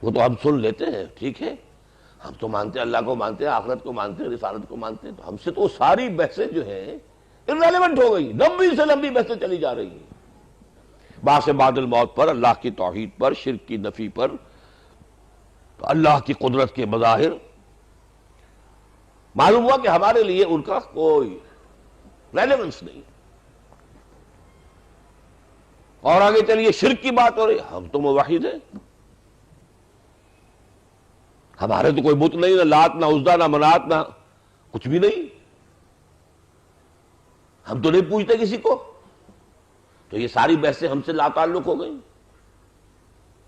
Speaker 1: وہ تو ہم سن لیتے ہیں، ٹھیک ہے، ہم تو مانتے ہیں، اللہ کو مانتے ہیں، آخرت کو مانتے ہیں، رسالت کو مانتے ہیں، تو ہم سے تو ساری بحثیں جو ہیں irrelevant ہو گئی، لمبی سے لمبی بحثیں چلی جا رہی ہیں، بعث بعد الموت پر، اللہ کی توحید پر، شرک کی نفی پر، اللہ کی قدرت کے مظاہر۔ معلوم ہوا کہ ہمارے لیے ان کا کوئی ریلیونس نہیں۔ اور آگے چلیے شرک کی بات ہو رہی، ہم تو موحد ہیں، ہمارے تو کوئی بت نہیں، نہ لات نہ عزا نہ منات نہ کچھ بھی نہیں، ہم تو نہیں پوچھتے کسی کو۔ تو یہ ساری بحثیں ہم سے لا تعلق ہو گئی،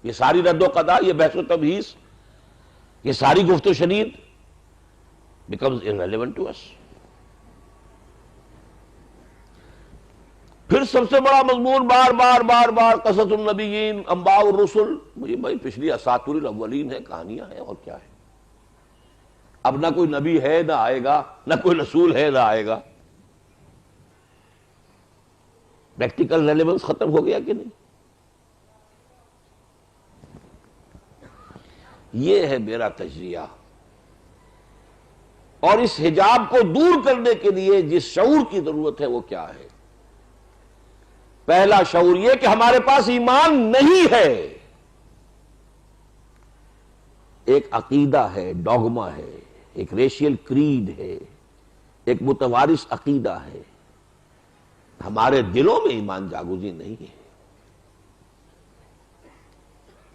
Speaker 1: یہ ساری رد و قضا، یہ بحث و تبحیث، یہ ساری گفت و شنید becomes irrelevant to us۔ پھر سب سے بڑا مضمون بار بار بار بار قصص النبیین، انباء الرسل، یہ بھائی پچھلی اساطیر الاولین ہے، کہانیاں ہیں، اور کیا ہے؟ اب نہ کوئی نبی ہے نہ آئے گا، نہ کوئی رسول ہے نہ آئے گا، پریکٹیکل ریلیونس ختم ہو گیا کہ نہیں؟ یہ ہے میرا تجزیہ۔ اور اس حجاب کو دور کرنے کے لیے جس شعور کی ضرورت ہے وہ کیا ہے؟ پہلا شعور یہ کہ ہمارے پاس ایمان نہیں ہے، ایک عقیدہ ہے، ڈوگما ہے، ایک ریشیل کریڈ ہے، ایک متوارث عقیدہ ہے، ہمارے دلوں میں ایمان جاگزین نہیں ہے۔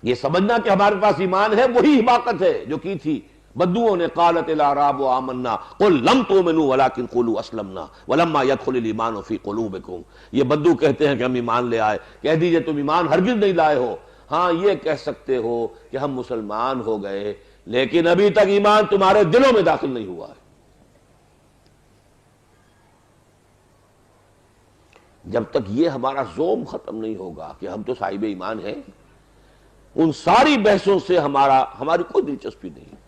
Speaker 1: یہ سمجھنا کہ ہمارے پاس ایمان ہے وہی حماقت ہے جو کی تھی بدوؤں نے، قالت الاعراب آمنا قل لم تؤمنوا ولکن قولوا اسلمنا ولما يدخل الايمان في قلوبكم۔ یہ بدو کہتے ہیں کہ ہم ایمان لے آئے، کہہ دیجئے تم ایمان ہرگز نہیں لائے ہو۔ ہاں یہ کہہ سکتے ہو کہ ہم مسلمان ہو گئے، لیکن ابھی تک ایمان تمہارے دلوں میں داخل نہیں ہوا ہے۔ جب تک یہ ہمارا زوم ختم نہیں ہوگا کہ ہم تو صاحب ایمان ہیں، ان ساری بحثوں سے ہماری کوئی دلچسپی نہیں۔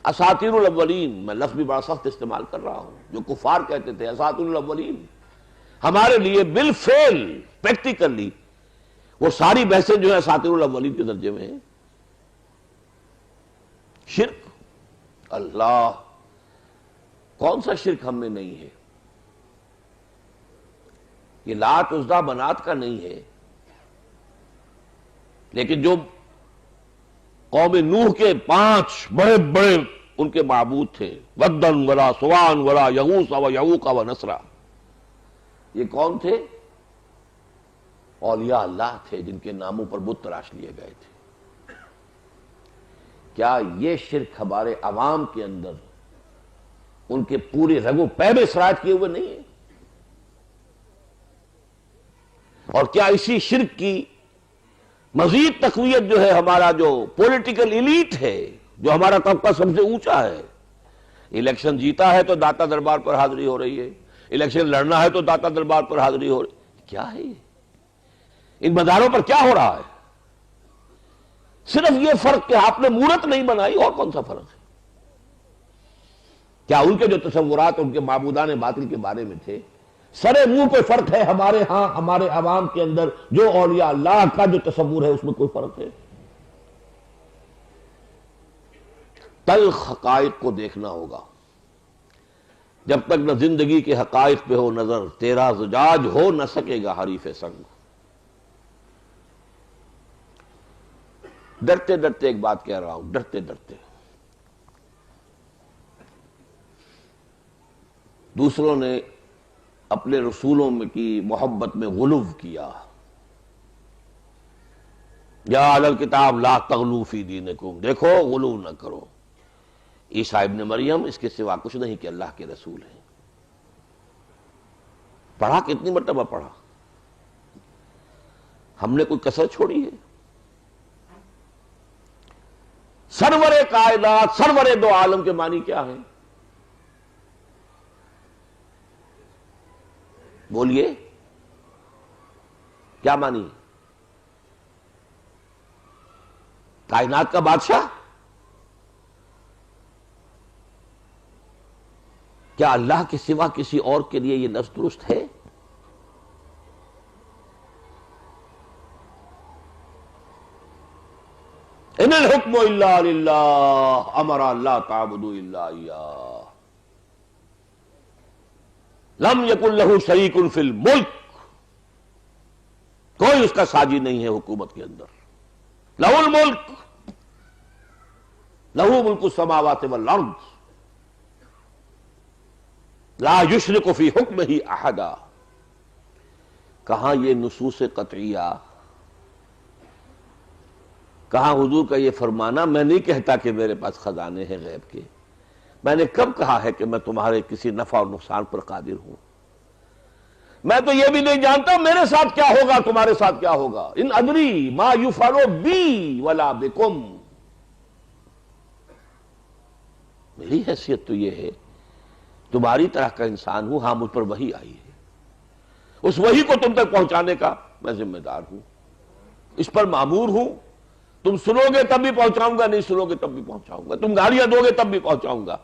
Speaker 1: اساطیر الاولین، میں لفظ بھی بڑا سخت استعمال کر رہا ہوں، جو کفار کہتے تھے اساطیر الاولین، ہمارے لیے بالفعل پریکٹیکلی وہ ساری بحثیں جو ہیں اساطیر الاولین کے درجے میں ہیں۔ شرک، اللہ کون سا شرک ہم میں نہیں ہے؟ یہ لات عزا منات کا نہیں ہے، لیکن جو قوم نوح کے 5 بڑے بڑے ان کے معبود تھے، ودن ولا سوان ولا یغوث و یعوق و نصرا، یہ کون تھے؟ اولیاء اللہ تھے جن کے ناموں پر بت تراش لیے گئے تھے۔ کیا یہ شرک ہمارے عوام کے اندر ان کے پورے رگ و پے میں سرایت کیے ہوئے نہیں ہے؟ اور کیا اسی شرک کی مزید تقویت جو ہے ہمارا جو پولیٹیکل ایلیٹ ہے، جو ہمارا طبقہ سب سے اونچا ہے، الیکشن جیتا ہے تو داتا دربار پر حاضری ہو رہی ہے، الیکشن لڑنا ہے تو داتا دربار پر حاضری ہو رہی ہے، کیا ہے یہ؟ ان مزاروں پر کیا ہو رہا ہے؟ صرف یہ فرق کہ آپ نے مورت نہیں بنائی، اور کون سا فرق ہے؟ کیا ان کے جو تصورات ان کے معبودان باطل کے بارے میں تھے، سرے منہ پہ فرق ہے ہمارے ہاں ہمارے عوام کے اندر جو اولیاء اللہ کا جو تصور ہے اس میں کوئی فرق ہے؟ تلخ حقائق کو دیکھنا ہوگا۔ جب تک نہ زندگی کے حقائق پہ ہو نظر، تیرا زجاج ہو نہ سکے گا حریف سنگ۔ ڈرتے ڈرتے ایک بات کہہ رہا ہوں، ڈرتے ڈرتے دوسروں نے اپنے رسولوں میں کی محبت میں غلو کیا۔ یا اہل الکتاب لا تغلوا فی دینکم، دیکھو غلو نہ کرو۔ عیسیٰ ابن مریم اس کے سوا کچھ نہیں کہ اللہ کے رسول ہیں۔ پڑھا کتنی مرتبہ پڑھا؟ ہم نے کوئی کسر چھوڑی ہے؟ سرور کائنات، سرور دو عالم کے معنی کیا ہیں؟ بولیے کیا معنی؟ کائنات کا بادشاہ؟ کیا اللہ کے سوا کسی اور کے لیے یہ لفظ درست ہے؟ ان الحکم الا للہ امر لا تعبدوا الا ایاہ لم یکن لہ شریک فی الملک، کوئی اس کا ساجی نہیں ہے حکومت کے اندر۔ لہ الملک، لہ ملک السماوات والارض، لا یشرک فی حکمہ احدا۔ کہاں یہ نصوص قطعیہ، کہاں حضور کا یہ فرمانا، میں نہیں کہتا کہ میرے پاس خزانے ہیں غیب کے، میں نے کب کہا ہے کہ میں تمہارے کسی نفع اور نقصان پر قادر ہوں؟ میں تو یہ بھی نہیں جانتا میرے ساتھ کیا ہوگا، تمہارے ساتھ کیا ہوگا۔ ان ادری ما یفعل بی ولا بکم، میری حیثیت تو یہ ہے تمہاری طرح کا انسان ہوں، ہاں مجھ پر وحی آئی ہے، اس وحی کو تم تک پہنچانے کا میں ذمہ دار ہوں، اس پر مامور ہوں۔ تم سنو گے تب بھی پہنچاؤں گا، نہیں سنو گے تب بھی پہنچاؤں گا، تم گالیاں دو گے تب بھی پہنچاؤں گا۔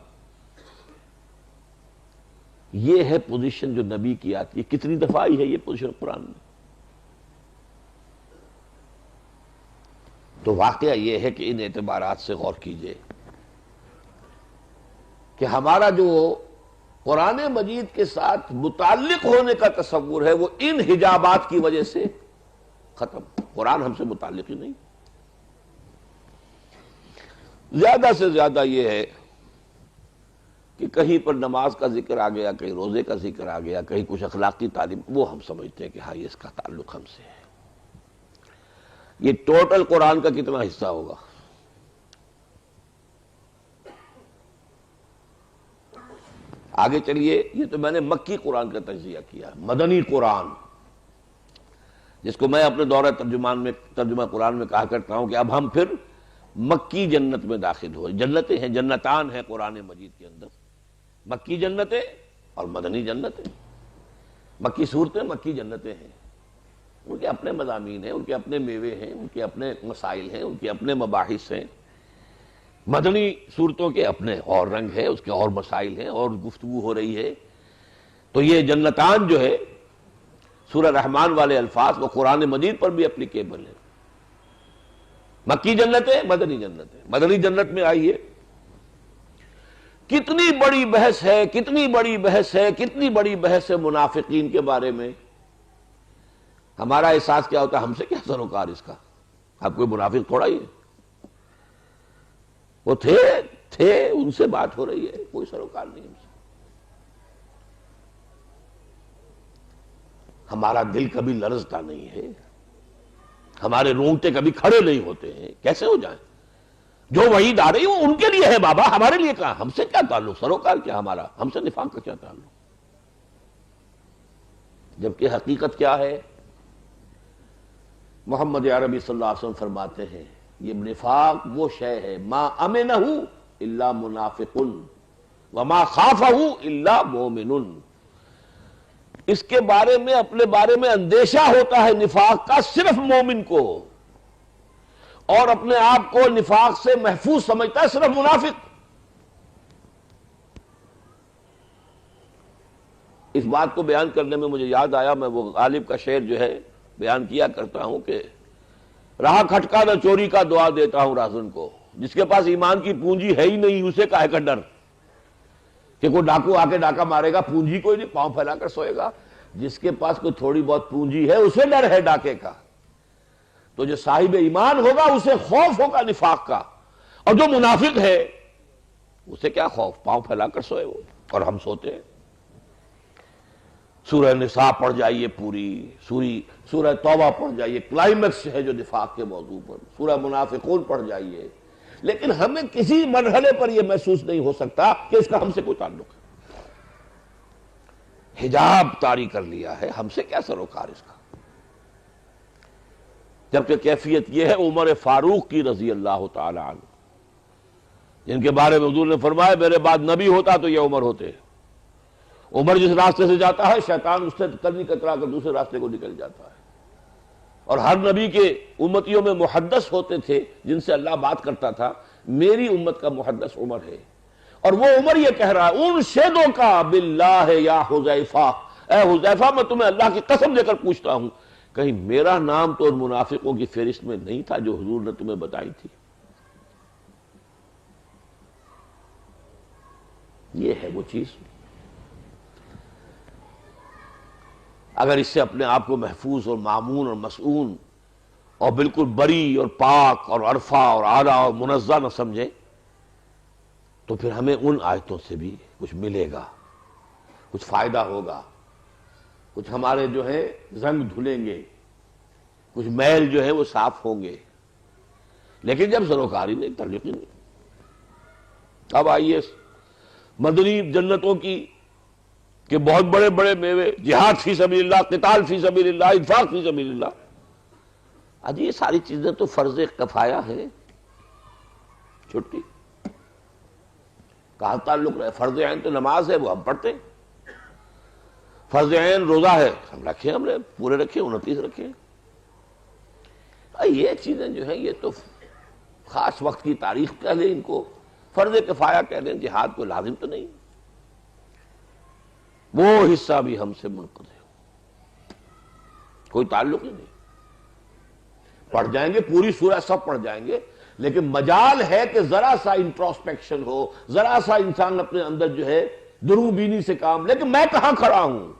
Speaker 1: یہ ہے پوزیشن جو نبی کی آتی ہے۔ کتنی دفعہ آئی ہے یہ پوزیشن قرآن میں؟ تو واقعہ یہ ہے کہ ان اعتبارات سے غور کیجئے کہ ہمارا جو قرآن مجید کے ساتھ متعلق ہونے کا تصور ہے وہ ان حجابات کی وجہ سے ختم۔ قرآن ہم سے متعلق ہی نہیں۔ زیادہ سے زیادہ یہ ہے کہ کہیں پر نماز کا ذکر آ گیا، کہیں روزے کا ذکر آ گیا، کہیں کچھ اخلاقی تعلیم، وہ ہم سمجھتے ہیں کہ ہاں یہ اس کا تعلق ہم سے ہے۔ یہ ٹوٹل قرآن کا کتنا حصہ ہوگا؟ آگے چلیے، یہ تو میں نے مکی قرآن کا تجزیہ کیا، مدنی قرآن، جس کو میں اپنے دورہ ترجمہ قرآن میں کہا کرتا ہوں کہ اب ہم پھر مکی جنت میں داخل ہوئے۔ جنتیں ہیں، جنتان ہیں قرآن مجید کے اندر، مکی جنتیں اور مدنی جنتیں۔ مکی صورتیں مکی جنتیں ہیں، ان کے اپنے مضامین ہیں، ان کے اپنے میوے ہیں، ان کے اپنے مسائل ہیں، ان کے اپنے مباحث ہیں۔ مدنی صورتوں کے اپنے اور رنگ ہے، اس کے اور مسائل ہیں اور گفتگو ہو رہی ہے۔ تو یہ جنتان جو ہے سورہ رحمان والے الفاظ وہ قرآن مجید پر بھی اپلیکیبل ہے۔ مکی جنتیں، مدنی جنتیں۔ مدنی جنت میں آئیے کتنی بڑی بحث ہے، کتنی بڑی بحث ہے، کتنی بڑی بحث ہے منافقین کے بارے میں۔ ہمارا احساس کیا ہوتا ہے؟ ہم سے کیا سروکار اس کا، اب کوئی منافق تھوڑا ہی ہے، وہ تھے ان سے بات ہو رہی ہے، کوئی سروکار نہیں ہم سے۔ ہمارا دل کبھی لرزتا نہیں ہے، ہمارے رونگٹے کبھی کھڑے نہیں ہوتے ہیں، کیسے ہو جائیں؟ جو وعید آ رہی ہے وہ ان کے لیے ہے بابا، ہمارے لیے کہاں؟ ہم سے کیا تعلق؟ سروکار کیا ہمارا؟ ہم سے نفاق کا کیا تعلق؟ جبکہ حقیقت کیا ہے؟ محمد عربی صلی اللہ علیہ وسلم فرماتے ہیں یہ نفاق وہ شے ہے ما امنہ الا منافق وما خافہ الا مومن، اس کے بارے میں، اپنے بارے میں اندیشہ ہوتا ہے نفاق کا صرف مومن کو، اور اپنے آپ کو نفاق سے محفوظ سمجھتا ہے صرف منافق۔ اس بات کو بیان کرنے میں مجھے یاد آیا، میں وہ غالب کا شعر جو ہے بیان کیا کرتا ہوں کہ راہ کھٹکا نہ چوری کا دعا دیتا ہوں رازن کو، جس کے پاس ایمان کی پونجی ہے ہی نہیں اسے کاہے کا ڈر کہ کوئی ڈاکو آ کے ڈاکہ مارے گا، پونجی کوئی نہیں، پاؤں پھیلا کر سوئے گا۔ جس کے پاس کوئی تھوڑی بہت پونجی ہے اسے ڈر ہے ڈاکے کا، تو جو صاحب ایمان ہوگا اسے خوف ہوگا نفاق کا، اور جو منافق ہے اسے کیا خوف؟ پاؤں پھیلا کر سوئے وہ، اور ہم سوتے ہیں۔ سورہ نساء پڑھ جائیے پوری، سورہ توبہ پڑھ جائیے، کلائمیکس ہے جو نفاق کے موضوع پر، سورہ منافقون پڑھ جائیے، لیکن ہمیں کسی مرحلے پر یہ محسوس نہیں ہو سکتا کہ اس کا ہم سے کوئی تعلق ہے۔ حجاب طاری کر لیا ہے، ہم سے کیا سروکار اس کا؟ جبکہ کیفیت یہ ہے عمر فاروق کی رضی اللہ تعالی عنہ، جن کے بارے میں حضور نے فرمایا میرے بعد نبی ہوتا تو یہ عمر ہوتے۔ عمر جس راستے سے جاتا ہے شیطان اس سے کرنی کترا کر دوسرے راستے کو نکل جاتا ہے، اور ہر نبی کے امتیوں میں محدث ہوتے تھے جن سے اللہ بات کرتا تھا، میری امت کا محدث عمر ہے، اور وہ عمر یہ کہہ رہا ہے انشدو کا باللہ یا حذیفہ، اے حذیفہ میں تمہیں اللہ کی قسم دے کر پوچھتا ہوں کہیں میرا نام تو ان منافقوں کی فہرست میں نہیں تھا جو حضور نے تمہیں بتائی تھی؟ یہ ہے وہ چیز۔ اگر اس سے اپنے آپ کو محفوظ اور مامون اور مسئون اور بالکل بری اور پاک اور عرفہ اور اعلیٰ اور منزہ نہ سمجھے تو پھر ہمیں ان آیتوں سے بھی کچھ ملے گا، کچھ فائدہ ہوگا، کچھ ہمارے جو ہے زنگ دھلیں گے، کچھ میل جو ہے وہ صاف ہوں گے، لیکن جب سروکاری نہیں، تعلق ہی نہیں۔ اب آئیے مدنی جنتوں کی کہ بہت بڑے بڑے میوے، جہاد فی سبیل اللہ، قتال فی سبیل اللہ، انفاق فی سبیل اللہ، اجی یہ ساری چیزیں تو فرض کفایہ ہیں، چھٹی کہاں تعلق رہے؟ فرض عین تو نماز ہے، وہ ہم پڑھتے ہیں، فرض عین روزہ ہے، ہم رکھیں، ہم نے پورے رکھے، 29 رکھے۔ یہ چیزیں جو ہیں یہ تو خاص وقت کی تاریخ کہہ لیں، ان کو فرض کفایہ کہہ لیں، جہاد کو لازم تو نہیں، وہ حصہ بھی ہم سے منقطع ہے، کوئی تعلق ہی نہیں۔ پڑھ جائیں گے پوری سورہ سب پڑھ جائیں گے، لیکن مجال ہے کہ ذرا سا انٹروسپیکشن ہو، ذرا سا انسان اپنے اندر جو ہے درو بینی سے کام، لیکن میں کہاں کھڑا ہوں؟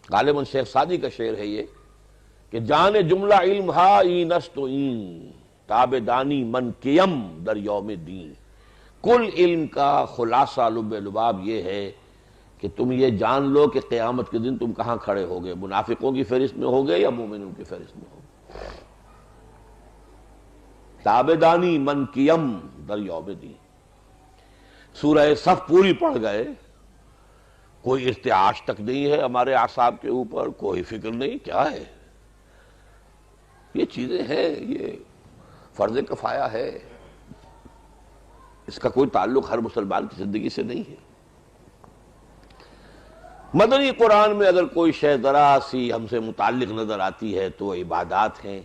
Speaker 1: غالباً شیخ سعدی کا شعر ہے یہ کہ جان جملہ علم ہا این است و این تاب دانی من کیم در یوم دین، کل علم کا خلاصہ لب لباب یہ ہے کہ تم یہ جان لو کہ قیامت کے دن تم کہاں کھڑے ہوگے، منافقوں کی فہرست میں ہوگے یا مومنوں کی فہرست میں ہوگے۔ تابدانی من کیم در یوم دین۔ سورہ صف پوری پڑھ گئے، کوئی ارتعاش تک نہیں ہے ہمارے اعصاب کے اوپر، کوئی فکر نہیں، کیا ہے یہ چیزیں ہیں، یہ فرض کفایہ ہے، اس کا کوئی تعلق ہر مسلمان کی زندگی سے نہیں ہے۔ مدنی قرآن میں اگر کوئی شے ذرا سی ہم سے متعلق نظر آتی ہے تو عبادات ہیں،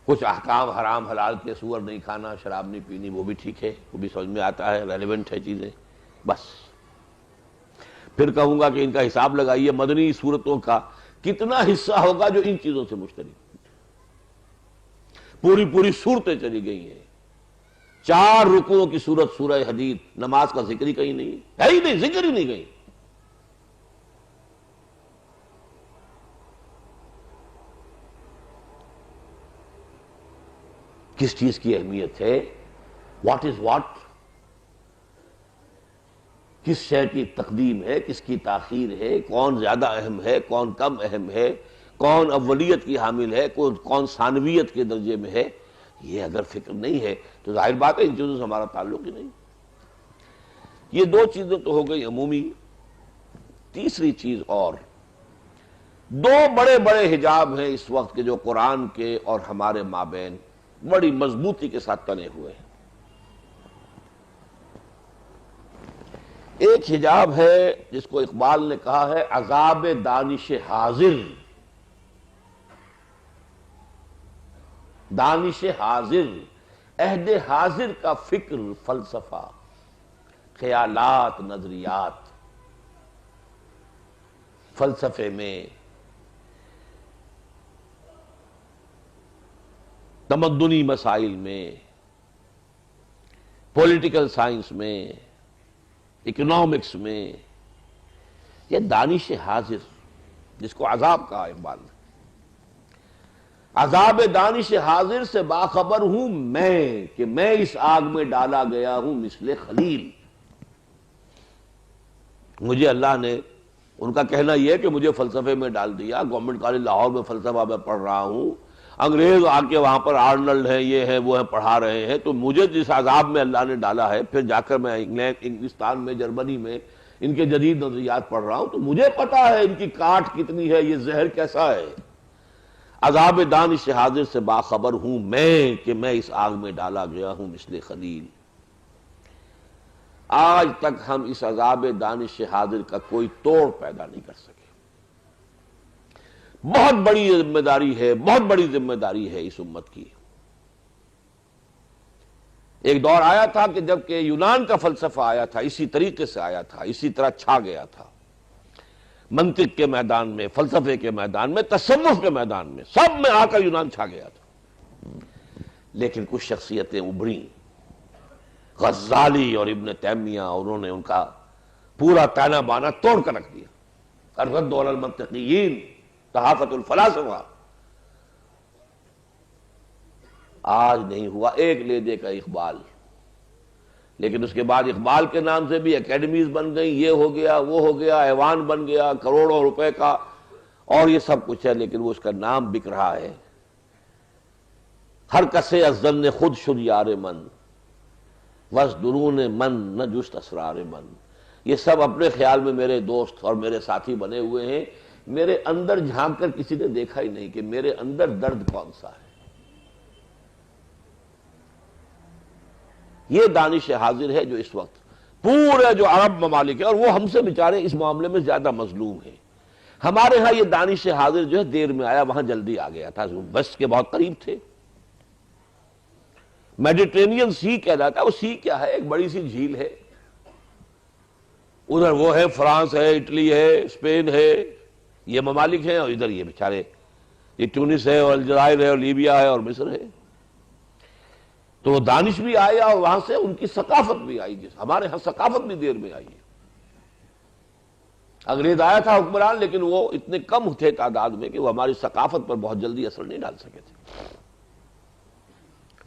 Speaker 1: کچھ احکام حرام حلال کے، سور نہیں کھانا، شراب نہیں پینی، وہ بھی ٹھیک ہے، وہ بھی سمجھ میں آتا ہے، ریلیونٹ ہے چیزیں، بس۔ پھر کہوں گا کہ ان کا حساب لگائیے مدنی صورتوں کا کتنا حصہ ہوگا جو ان چیزوں سے مشترک، پوری پوری صورتیں چلی گئی ہیں، 4 رکوعوں کی سورت سورہ حدید، نماز کا ذکر ہی کہیں نہیں ہے ہی نہیں، ذکر ہی نہیں کہیں۔ کس چیز کی اہمیت ہے، واٹ از واٹ، کس شے کی تقدیم ہے، کس کی تاخیر ہے، کون زیادہ اہم ہے، کون کم اہم ہے، کون اولیت کی حامل ہے، کون ثانویت کے درجے میں ہے، یہ اگر فکر نہیں ہے تو ظاہر بات ہے ان چیزوں سے ہمارا تعلق ہی نہیں۔ یہ 2 چیزیں تو ہو گئی عمومی۔ تیسری چیز اور، 2 بڑے بڑے حجاب ہیں اس وقت کے جو قرآن کے اور ہمارے مابین بڑی مضبوطی کے ساتھ تنے ہوئے ہیں۔ ایک حجاب ہے جس کو اقبال نے کہا ہے عذاب دانش حاضر، دانش حاضر، عہد حاضر کا فکر، فلسفہ، خیالات، نظریات، فلسفے میں، تمدنی مسائل میں، پولیٹیکل سائنس میں، اکنامکس میں، یہ دانش حاضر جس کو عذاب کہا اقبال نے، عذاب دانش حاضر سے باخبر ہوں میں کہ میں اس آگ میں ڈالا گیا ہوں مثل خلیل۔ مجھے اللہ نے، ان کا کہنا یہ ہے کہ مجھے فلسفے میں ڈال دیا، گورنمنٹ کالج لاہور میں فلسفہ میں پڑھ رہا ہوں، انگریز آ کے وہاں پر آرنلڈ ہیں، یہ ہیں وہ ہیں، پڑھا رہے ہیں، تو مجھے جس عذاب میں اللہ نے ڈالا ہے، پھر جا کر میں انگلینڈ، انگلستان میں، جرمنی میں ان کے جدید نظریات پڑھ رہا ہوں، تو مجھے پتا ہے ان کی کاٹ کتنی ہے، یہ زہر کیسا ہے۔ عذاب دانش حاضر سے باخبر ہوں میں کہ میں اس آگ میں ڈالا گیا ہوں مثل خلیل۔ آج تک ہم اس عذاب دانش حاضر کا کوئی توڑ پیدا نہیں کر سکے۔ بہت بڑی ذمہ داری ہے، بہت بڑی ذمہ داری ہے اس امت کی۔ ایک دور آیا تھا کہ جب کہ یونان کا فلسفہ آیا تھا، اسی طریقے سے آیا تھا، اسی طرح چھا گیا تھا، منطق کے میدان میں، فلسفے کے میدان میں، تصوف کے میدان میں، سب میں آ کر یونان چھا گیا تھا۔ لیکن کچھ شخصیتیں ابھریں، غزالی اور ابن تیمیہ، انہوں نے ان کا پورا تانا بانا توڑ کر رکھ دیا۔ الرد علی المنطقیین، صحافت الفلاسفہ، آج نہیں ہوا ایک لیدے کا اقبال، لیکن اس کے بعد اقبال کے نام سے بھی اکیڈمیز بن گئی، یہ ہو گیا، وہ ہو گیا، ایوان بن گیا کروڑوں روپے کا، اور یہ سب کچھ ہے، لیکن وہ اس کا نام بک رہا ہے۔ ہر کسے از ظن خود شد یار من، وز درون من نہ جست اسرار من۔ یہ سب اپنے خیال میں میرے دوست اور میرے ساتھی بنے ہوئے ہیں، میرے اندر جھانک کر کسی نے دیکھا ہی نہیں کہ میرے اندر درد کون سا ہے۔ یہ دانش حاضر ہے جو اس وقت پورے جو عرب ممالک ہیں، اور وہ ہم سے بیچارے اس معاملے میں زیادہ مظلوم ہیں۔ ہمارے ہاں یہ دانش حاضر جو ہے دیر میں آیا، وہاں جلدی آ گیا تھا، بس کے بہت قریب تھے۔ میڈیٹرینین سی کہلاتا ہے، وہ سی کیا ہے؟ ایک بڑی سی جھیل ہے، ادھر وہ ہے، فرانس ہے، اٹلی ہے، اسپین ہے، یہ ممالک ہیں، اور ادھر یہ بیچارے، یہ ٹونس ہے اور الجزائر ہے اور لیبیا ہے اور مصر ہے۔ تو وہ دانش بھی آیا اور وہاں سے ان کی ثقافت بھی آئی، جس ہمارے ہاں ثقافت بھی دیر میں آئی ہے۔ انگریز آیا تھا حکمران، لیکن وہ اتنے کم تھے تعداد میں کہ وہ ہماری ثقافت پر بہت جلدی اثر نہیں ڈال سکے تھے۔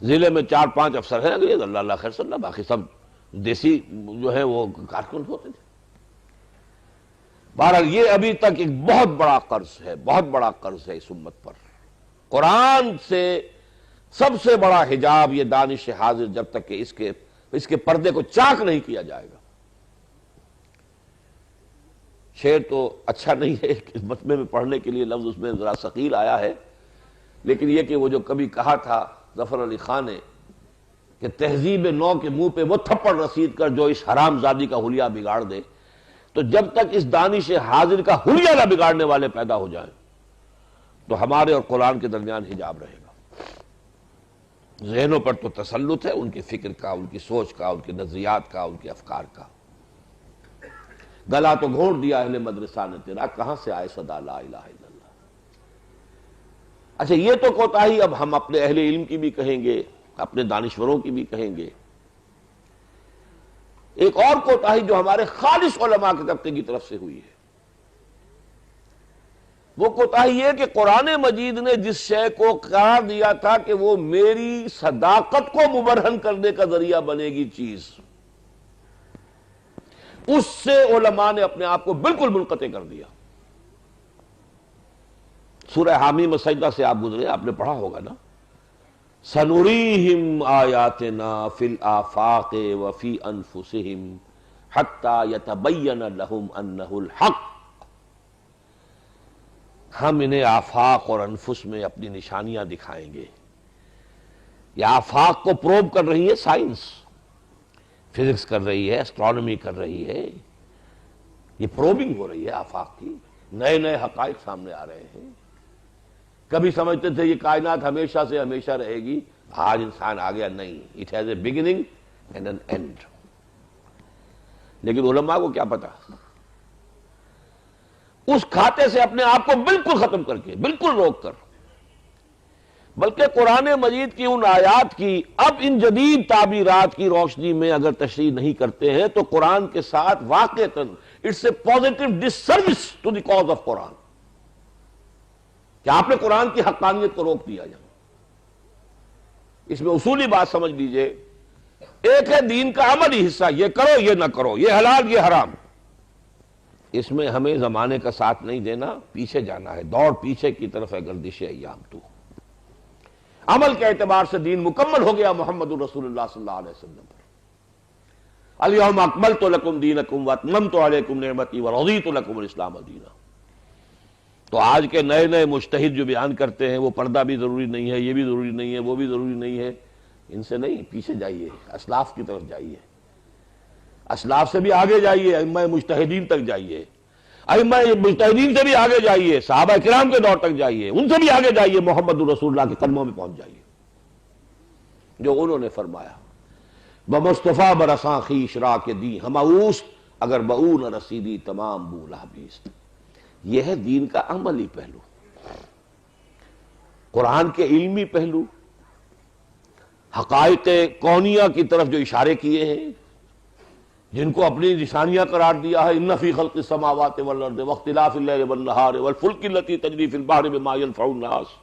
Speaker 1: ضلع میں 4-5 افسر ہیں انگریز، اللہ اللہ خیر صلی اللہ، باقی سب دیسی جو ہے وہ کارکن ہوتے تھے۔ بہرحال یہ ابھی تک ایک بہت بڑا قرض ہے، بہت بڑا قرض ہے اس امت پر۔ قرآن سے سب سے بڑا حجاب یہ دانش حاضر، جب تک کہ اس کے پردے کو چاک نہیں کیا جائے گا۔ شعر تو اچھا نہیں ہے، اس مطمئن میں پڑھنے کے لیے لفظ اس میں ذرا ثقیل آیا ہے، لیکن یہ کہ وہ جو کبھی کہا تھا ظفر علی خان نے کہ تہذیب نو کے منہ پہ وہ تھپڑ رسید کر جو اس حرام زادی کا حلیہ بگاڑ دے، تو جب تک اس دانش حاضر کا حلیہ نہ بگاڑنے والے پیدا ہو جائیں تو ہمارے اور قرآن کے درمیان حجاب رہے گا۔ ذہنوں پر تو تسلط ہے، ان کی فکر کا، ان کی سوچ کا، ان کے نظریات کا، ان کے افکار کا۔ گلا تو گھونٹ دیا اہل مدرسہ نے تیرا، کہاں سے آئے صدا لا الہ الا اللہ۔ اچھا یہ تو کوتاہی اب ہم اپنے اہل علم کی بھی کہیں گے، اپنے دانشوروں کی بھی کہیں گے۔ ایک اور کوتاہی جو ہمارے خالص علماء کے طبقے کی طرف سے ہوئی ہے، وہ کوتاہی یہ کہ قرآن مجید نے جس شے کو قرار دیا تھا کہ وہ میری صداقت کو مبرہن کرنے کا ذریعہ بنے گی چیز، اس سے علماء نے اپنے آپ کو بالکل منقطع کر دیا۔ سورہ حامیم سجدہ سے آپ گزرے، آپ نے پڑھا ہوگا نا، سَنُرِيهِمْ آيَاتِنَا فِي الْآفَاقِ وَفِي أَنفُسِهِمْ حَتَّى يَتَبَيَّنَ لَهُمْ أَنَّهُ الْحَقُّ۔ ہم انہیں آفاق اور انفس میں اپنی نشانیاں دکھائیں گے۔ یہ آفاق کو پروب کر رہی ہے سائنس، فزکس کر رہی ہے، اسٹرانومی کر رہی ہے، یہ پروبنگ ہو رہی ہے آفاق کی، نئے نئے حقائق سامنے آ رہے ہیں۔ کبھی سمجھتے تھے یہ کائنات ہمیشہ سے ہمیشہ رہے گی، آج انسان آ گیا نہیں، it has a beginning and an end. لیکن علماء کو کیا پتا، اس کھاتے سے اپنے آپ کو بالکل ختم کر کے، بالکل روک کر، بلکہ قرآن مجید کی ان آیات کی اب ان جدید تعبیرات کی روشنی میں اگر تشریح نہیں کرتے ہیں تو قرآن کے ساتھ واقعتاً it's a positive disservice to the cause of Quran, کہ آپ نے قرآن کی حقانیت کو روک دیا جائے۔ اس میں اصولی بات سمجھ لیجئے، ایک ہے دین کا عملی حصہ، یہ کرو یہ نہ کرو، یہ حلال یہ حرام، اس میں ہمیں زمانے کا ساتھ نہیں دینا، پیچھے جانا ہے، دوڑ پیچھے کی طرف ہے گردش ایام تو۔ عمل کے اعتبار سے دین مکمل ہو گیا محمد رسول اللہ صلی اللہ علیہ وسلم پر۔ الیوم اکملت لکم دینکم واتممت علیکم نعمتی ورضیت لکم الاسلام دینا۔ تو آج کے نئے نئے مجتہد جو بیان کرتے ہیں وہ پردہ بھی ضروری نہیں ہے، یہ بھی ضروری نہیں ہے، وہ بھی ضروری نہیں ہے، ان سے نہیں، پیچھے جائیے، اسلاف کی طرف جائیے، اسلاف سے بھی آگے جائیے، ائمہ مجتہدین تک جائیے، ائمہ مجتہدین سے بھی آگے جائیے، صحابہ کرام کے دور تک جائیے، ان سے بھی آگے جائیے، محمد رسول اللہ کے قدموں میں پہنچ جائیے، جو انہوں نے فرمایا بمصطفیٰ برساں خیش را کے دی ہماؤس اگر بہو نہ رسیدی تمام بولا بیست۔ یہ ہے دین کا عملی پہلو، قرآن کے علمی پہلو، حقائق کونیہ کی طرف جو اشارے کیے ہیں، جن کو اپنی نشانیاں قرار دیا ہے، ان فی خلق السماوات والارض واختلاف اللیل والنہار والفلک التی تجری فی البحر بما ينفع الناس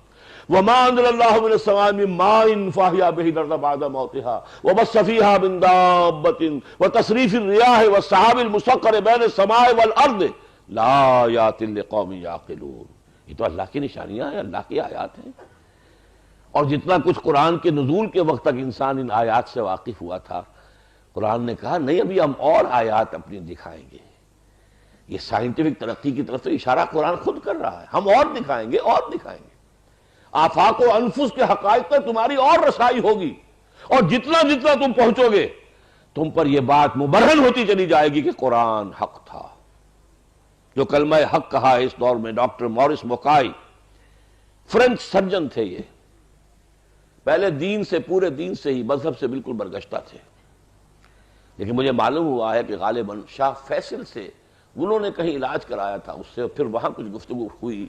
Speaker 1: وما انزل اللہ من السماء من ماء فاحیا به الارض بعد موتها وبث فیہا من دابۃ وتصریف الریاح والسحاب المسخر بین السماء والارض لآیات لقوم یعقلون۔ یہ تو اللہ کی نشانیاں ہیں، اللہ کی آیات ہیں، اور جتنا کچھ قرآن کے نزول کے وقت تک انسان ان آیات سے واقف ہوا تھا، قرآن نے کہا نہیں، ابھی ہم اور آیات اپنی دکھائیں گے۔ یہ سائنٹیفک ترقی کی طرف سے اشارہ قرآن خود کر رہا ہے، ہم اور دکھائیں گے اور دکھائیں گے، آفاق و انفس کے حقائق پر تمہاری اور رسائی ہوگی، اور جتنا جتنا تم پہنچو گے تم پر یہ بات مبرہن ہوتی چلی جائے گی کہ قرآن حق تھا۔ جو کلمہ حق کہا ہے اس دور میں ڈاکٹر مورس موکائی، فرینچ سرجن تھے، یہ پہلے دین سے، پورے دین سے ہی، مذہب سے بالکل برگشتہ تھے، لیکن مجھے معلوم ہوا ہے کہ غالباً شاہ فیصل سے انہوں نے کہیں علاج کرایا تھا اس سے، پھر وہاں کچھ گفتگو ہوئی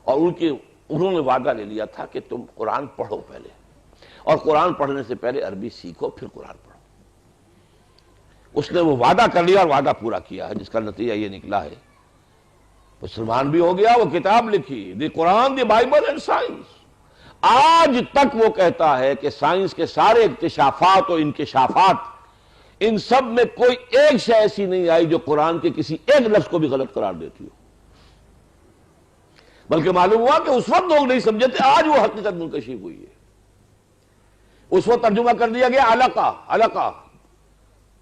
Speaker 1: اور انہوں نے وعدہ لے لیا تھا کہ تم قرآن پڑھو پہلے، اور قرآن پڑھنے سے پہلے عربی سیکھو پھر قرآن پڑھو۔ اس نے وہ وعدہ کر لیا اور وعدہ پورا کیا ہے، جس کا نتیجہ یہ نکلا ہے مسلمان بھی ہو گیا، وہ کتاب لکھی دی قرآن دی بائبل اینڈ سائنس۔ آج تک وہ کہتا ہے کہ سائنس کے سارے اکتشافات اور انکشافات، ان سب میں کوئی ایک شے ایسی نہیں آئی جو قرآن کے کسی ایک لفظ کو بھی غلط قرار دیتی ہو، بلکہ معلوم ہوا کہ اس وقت لوگ نہیں سمجھے تھے، آج وہ حقیقت منکشف ہوئی ہے۔ اس وقت ترجمہ کر دیا گیا علقہ، علقہ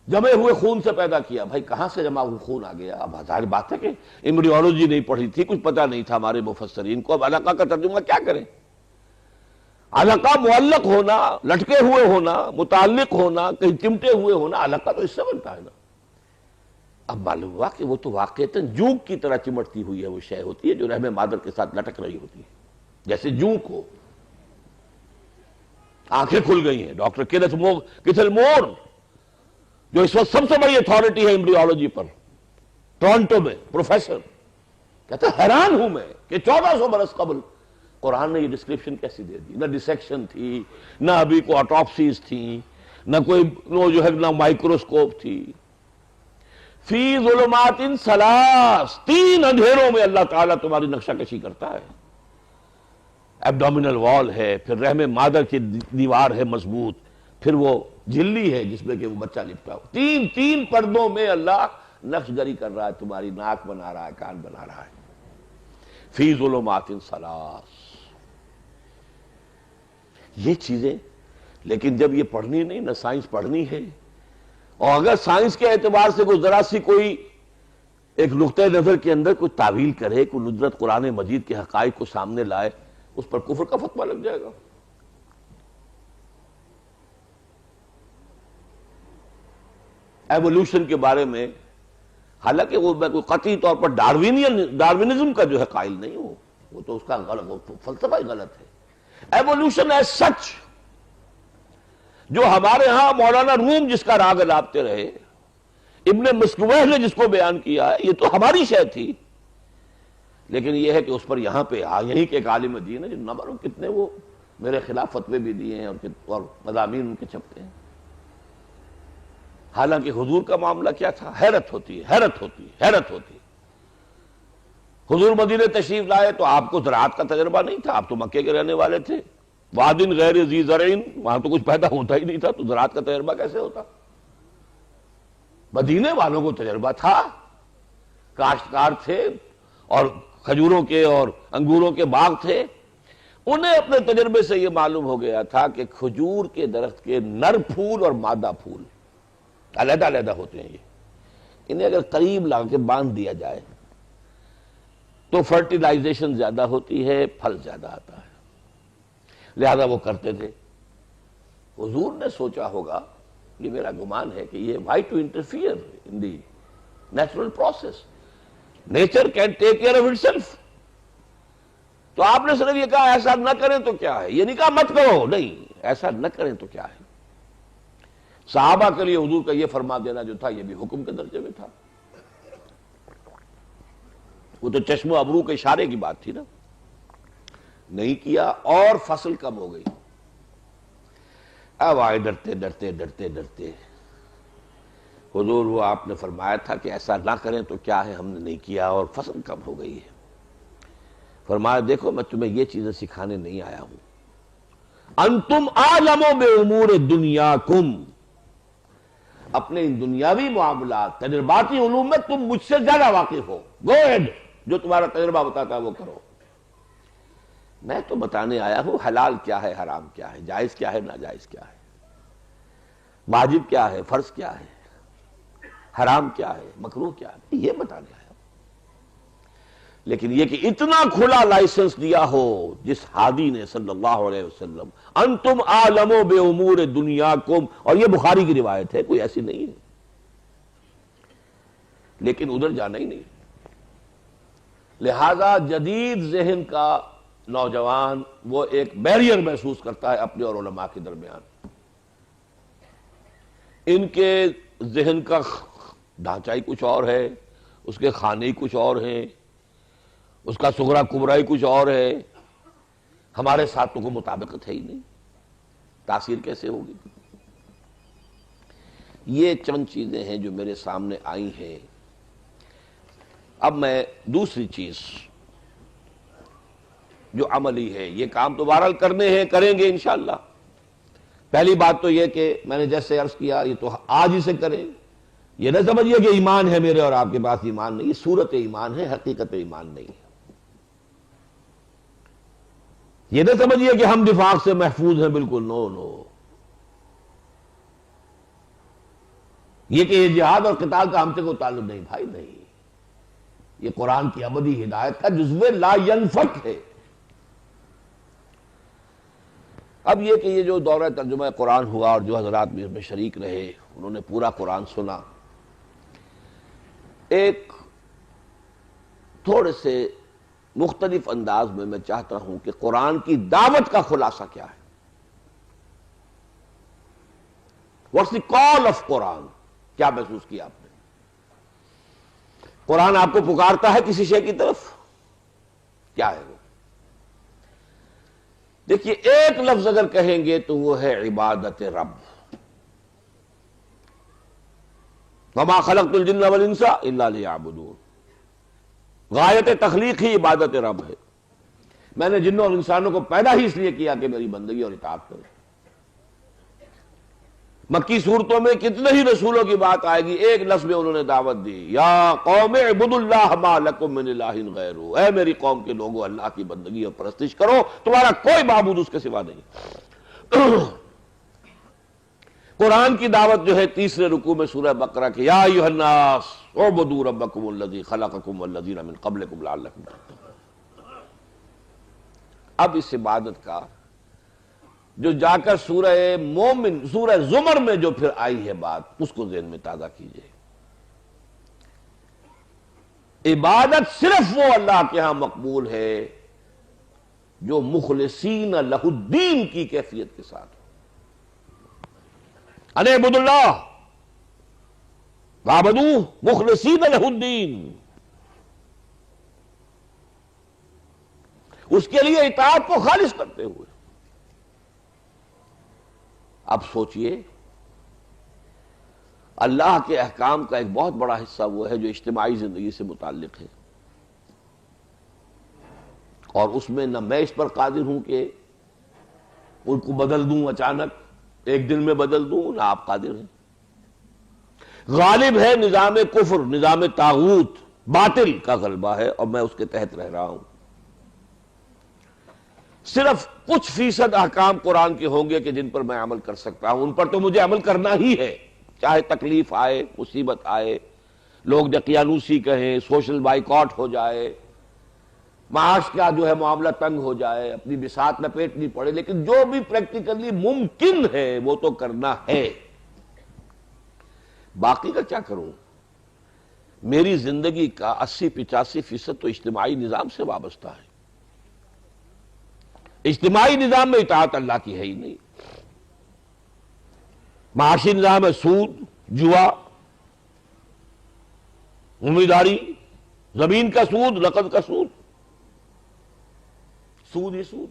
Speaker 1: جمے ہوئے خون سے پیدا کیا۔ بھائی کہاں سے جمع ہوئے خون آ گیا؟ اب ظاہر بات ہے کہ ایمبریولوجی نہیں پڑھی تھی، کچھ پتہ نہیں تھا ہمارے مفسرین کو، اب علقہ کا ترجمہ کیا کریں؟ علقہ معلق ہونا، لٹکے ہوئے ہونا، متعلق ہونا، کہیں چمٹے ہوئے ہونا، علقہ تو اس سے بنتا ہے نا۔ اب معلوم ہوا کہ وہ تو واقعتاً جونک کی طرح چمٹتی ہوئی ہے، وہ شے ہوتی ہے جو رحم مادر کے ساتھ لٹک رہی ہوتی ہے، جیسے جونک ہو۔ آنکھیں کھل گئی ہیں۔ ڈاکٹر کیتھل مور جو اس وقت سب سے بڑی اتھارٹی ہے ایمبریولوجی پر ٹورنٹو میں، پروفیسر، کہتا حیران ہوں میں کہ 1400 برس قبل قرآن نے یہ ڈسکرپشن کیسی دے دی؟ نہ ڈسیکشن تھی، نہ ابھی کو آٹوپسیز تھی، نہ کوئی جو ہے نہ مائکروسکوپ تھی. فی ظلمات ثلاث، 3 اندھیروں میں اللہ تعالیٰ تمہاری نقشہ کشی کرتا ہے. ایبڈومینل وال ہے، پھر رحم مادر کی دیوار ہے مضبوط، پھر وہ جھلی ہے جس میں کہ وہ بچہ لپٹا ہو. تین پردوں میں اللہ نقش گری کر رہا ہے، تمہاری ناک بنا رہا ہے، کان بنا رہا ہے. فی ظلمات ثلاث، یہ چیزیں. لیکن جب یہ پڑھنی نہیں نہ سائنس پڑھنی ہے، اور اگر سائنس کے اعتبار سے کوئی ذرا سی کوئی ایک نقطۂ نظر کے اندر کوئی تعویل کرے، کوئی ندرت قرآن مجید کے حقائق کو سامنے لائے، اس پر کفر کا فتویٰ لگ جائے گا. ایوولوشن کے بارے میں حالانکہ وہ میں کوئی قطعی طور پر ڈاروینزم کا جو ہے قائل نہیں ہوں، وہ تو اس کا غلط فلسفہ ہی غلط ہے. ایوولوشن ایز سچ، جو ہمارے ہاں مولانا روم جس کا راگ الاپتے رہے، ابن مسکوہ نے جس کو بیان کیا ہے، یہ تو ہماری شے تھی. لیکن یہ ہے کہ اس پر یہاں پہ یہیں کے ایک عالم دین ہے، جو نہ معلوم کتنے وہ میرے خلاف فتوے بھی دیے ہیں اور مضامین ان کے چھپتے ہیں. حالانکہ حضور کا معاملہ کیا تھا؟ حیرت ہوتی ہے. حضور مدینے تشریف لائے تو آپ کو زراعت کا تجربہ نہیں تھا، آپ تو مکے کے رہنے والے تھے. وادن غیر ذی زرعین، وہاں تو کچھ پیدا ہوتا ہی نہیں تھا، تو زراعت کا تجربہ کیسے ہوتا؟ مدینے والوں کو تجربہ تھا، کاشتکار تھے اور کھجوروں کے اور انگوروں کے باغ تھے. انہیں اپنے تجربے سے یہ معلوم ہو گیا تھا کہ کھجور کے درخت کے نر پھول اور مادہ پھول علیحدہ علیحدہ ہوتے ہیں. انہیں اگر قریب لا کے باندھ دیا جائے تو فرٹیلائزیشن زیادہ ہوتی ہے، پھل زیادہ آتا ہے. لہذا وہ کرتے تھے. حضور نے سوچا ہوگا، یہ میرا گمان ہے کہ یہ why to interfere in the natural process, nature can take care of itself. تو آپ نے صرف یہ کہا ایسا نہ کریں تو کیا ہے، یہ نہیں کہا مت کرو، نہیں ایسا نہ کریں تو کیا ہے. صحابہ کے لیے حضور کا یہ فرما دینا جو تھا، یہ بھی حکم کے درجے میں تھا. وہ تو چشم و ابرو کے اشارے کی بات تھی نا. نہیں کیا اور فصل کم ہو گئی. اب آئے ڈرتے حضور، وہ آپ نے فرمایا تھا کہ ایسا نہ کریں تو کیا ہے، ہم نے نہیں کیا اور فصل کم ہو گئی ہے. فرمایا دیکھو میں تمہیں یہ چیزیں سکھانے نہیں آیا ہوں. انتم اعلم بامور دنیاکم، اپنے ان دنیاوی معاملات تجرباتی علوم میں تم مجھ سے زیادہ واقف ہو. گو ایڈ، جو تمہارا تجربہ بتاتا ہے وہ کرو. میں تو بتانے آیا ہوں حلال کیا ہے، حرام کیا ہے، جائز کیا ہے، ناجائز کیا ہے، واجب کیا ہے، فرض کیا ہے، حرام کیا ہے، مکروہ کیا ہے، یہ بتانے آیا ہوں. لیکن یہ کہ اتنا کھلا لائسنس دیا ہو جس ہادی نے صلی اللہ علیہ وسلم، انتم اعلم بامور دنیاکم، اور یہ بخاری کی روایت ہے، کوئی ایسی نہیں ہے. لیکن ادھر جانا ہی نہیں. لہذا جدید ذہن کا نوجوان وہ ایک بیریئر محسوس کرتا ہے اپنے اور علماء کے درمیان. ان کے ذہن کا ڈھانچہ ہی کچھ اور ہے، اس کے کھانے ہی کچھ اور ہیں، اس کا صغرا کبرا ہی کچھ اور ہے. ہمارے ساتھ تو کوئی مطابقت ہے ہی نہیں، تاثیر کیسے ہوگی؟ یہ چند چیزیں ہیں جو میرے سامنے آئی ہیں. اب میں دوسری چیز جو عملی ہے، یہ کام تو بہرحال کرنے ہیں، کریں گے انشاءاللہ. پہلی بات تو یہ کہ میں نے جیسے عرض کیا، یہ تو آج ہی سے کریں. یہ نہ سمجھیے کہ ایمان ہے میرے اور آپ کے پاس ایمان نہیں، یہ صورت ایمان ہے، حقیقت ایمان نہیں ہے. یہ نہ سمجھیے کہ ہم نفاق سے محفوظ ہیں، بالکل نو. یہ کہ یہ جہاد اور قتال کا ہم سے کوئی تعلق نہیں، بھائی نہیں. یہ قرآن کی ابدی ہدایت کا جزو لا ینفک ہے. اب یہ کہ یہ جو دورہ ترجمہ قرآن ہوا اور جو حضرات بھی اس میں شریک رہے، انہوں نے پورا قرآن سنا. ایک تھوڑے سے مختلف انداز میں چاہتا ہوں کہ قرآن کی دعوت کا خلاصہ کیا ہے. واٹس دی کال آف قرآن؟ کیا محسوس کیا آپ نے؟ قرآن آپ کو پکارتا ہے کسی شے کی طرف، کیا ہے وہ؟ دیکھیے ایک لفظ اگر کہیں گے تو وہ ہے عبادت رب. وما خلقت الجن والانس الا لیعبدون. غایت تخلیق ہی عبادت رب ہے. میں نے جنوں اور انسانوں کو پیدا ہی اس لیے کیا کہ میری بندگی اور اطاعت کریں. مکی صورتوں میں کتنے ہی رسولوں کی بات آئے گی، ایک لفظ میں انہوں نے دعوت دی، یا قوم اعبدوا اللہ ما لکم من الہ غیرہ، اے میری قوم کے لوگوں اللہ کی بندگی اور پرستش کرو، تمہارا کوئی معبود اس کے سوا نہیں. قرآن کی دعوت جو ہے تیسرے رکوع میں سورہ بقرہ کے یا ایھا الناس اعبدوا ربکم الذی خلقکم والذین من قبلکم لعلکم تتقون. اب اس عبادت کا جو جا کر سورہ مومن سورہ زمر میں جو پھر آئی ہے بات، اس کو ذہن میں تازہ کیجئے. عبادت صرف وہ اللہ کے ہاں مقبول ہے جو مخلصین لہ الدین کی کیفیت کے ساتھ ہو. ان اعبدوا اللہ وعبدوہ مخلصین لہ الدین. اس کے لیے اطاعت کو خالص کرتے ہوئے. اب سوچئے اللہ کے احکام کا ایک بہت بڑا حصہ وہ ہے جو اجتماعی زندگی سے متعلق ہے، اور اس میں نہ میں اس پر قادر ہوں کہ ان کو بدل دوں اچانک، ایک دن میں بدل دوں، نہ آپ قادر ہیں. غالب ہے نظام کفر، نظام طاغوت، باطل کا غلبہ ہے، اور میں اس کے تحت رہ رہا ہوں. صرف کچھ فیصد احکام قرآن کے ہوں گے کہ جن پر میں عمل کر سکتا ہوں، ان پر تو مجھے عمل کرنا ہی ہے، چاہے تکلیف آئے، مصیبت آئے، لوگ دقیانوسی کہیں، سوشل بائیکاٹ ہو جائے، معاش کا جو ہے معاملہ تنگ ہو جائے، اپنی بساط لپیٹنی پڑے، لیکن جو بھی پریکٹیکلی ممکن ہے وہ تو کرنا ہے. باقی کا کیا کروں؟ میری زندگی کا 80-85% تو اجتماعی نظام سے وابستہ ہے. اجتماعی نظام میں اطاعت اللہ کی ہے ہی نہیں. معاشی نظام ہے سود، جوا، امیداری، زمین کا سود، نقد کا سود، سود ہی سود.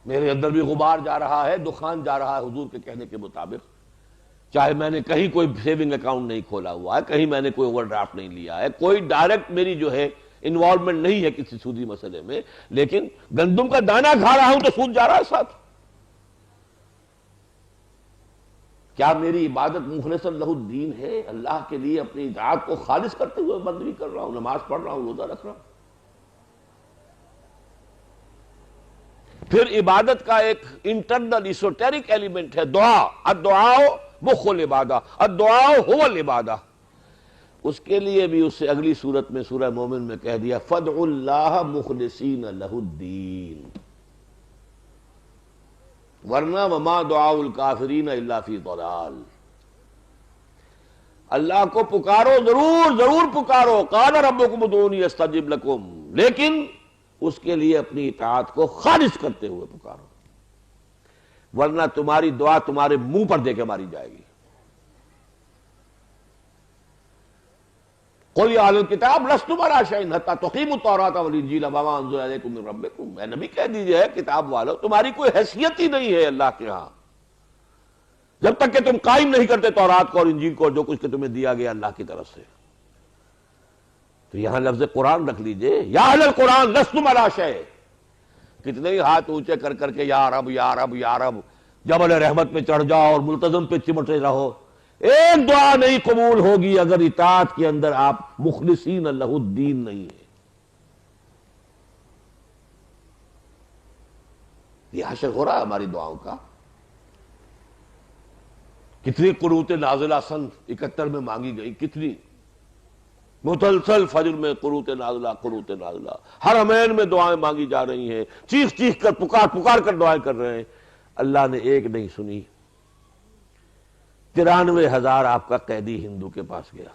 Speaker 1: میرے اندر بھی غبار جا رہا ہے، دخان جا رہا ہے حضور کے کہنے کے مطابق. چاہے میں نے کہیں کوئی سیونگ اکاؤنٹ نہیں کھولا ہوا ہے، کہیں میں نے کوئی اوور ڈرافٹ نہیں لیا ہے، کوئی ڈائریکٹ میری جو ہے انوالومنٹ نہیں ہے کسی سودی مسئلے میں، لیکن گندم کا دانہ کھا رہا ہوں تو سود جا رہا ہے ساتھ. کیا میری عبادت مخلصا لہ الدین ہے؟ اللہ کے لیے اپنی اطاعت کو خالص کرتے ہوئے بندگی کر رہا ہوں، نماز پڑھ رہا ہوں، روزہ رکھ رہا ہوں. پھر عبادت کا ایک انٹرنل ایسوٹیرک ایلیمنٹ ہے دعا. الدعاء مخ العبادہ، الدعاء هو العبادہ. اس کے لیے بھی اسے اگلی صورت میں سورہ مومن میں کہہ دیا فادعوا اللہ مخلصین لہ الدین، ورنہ وما دعاء الکافرین الا فی ضلال. اللہ کو پکارو، ضرور ضرور پکارو، قال ربکم ادعونی استجب لکم، لیکن اس کے لیے اپنی اطاعت کو خالص کرتے ہوئے پکارو، ورنہ تمہاری دعا تمہارے منہ پر دے کے ماری جائے گی. قل یا اہل الکتاب لستم علی شیء حتی تقیموا التوراۃ والانجیل وما انزل الیکم من ربکم. اے نبی کہہ دیجئے کتاب والو، تمہاری کوئی حیثیت ہی نہیں ہے اللہ کے ہاں جب تک کہ تم قائم نہیں کرتے تورات کو اور انجیل کو، جو کچھ کہ تمہیں دیا گیا اللہ کی طرف سے. تو یہاں لفظ قرآن رکھ لیجئے، یا اہل القرآن لستم علی شیء. کتنے ہی ہاتھ اونچے کر کر کے یا رب یا رب یا رب، جبل رحمت پہ چڑھ جاؤ اور ملتزم پہ چمٹے رہو، ایک دعا نہیں قبول ہوگی اگر اطاعت کے اندر آپ مخلصین لہ الدین نہیں ہیں. یہ حشر ہو رہا ہے ہماری دعاؤں کا. کتنی قنوت نازلہ سن 71 میں مانگی گئی، کتنی مسلسل فجر میں قنوت نازلہ قنوت نازلہ، حرمین میں دعائیں مانگی جا رہی ہیں، چیخ چیخ کر پکار پکار کر دعائیں کر رہے ہیں. اللہ نے ایک نہیں سنی. 93,000 آپ کا قیدی ہندو کے پاس گیا،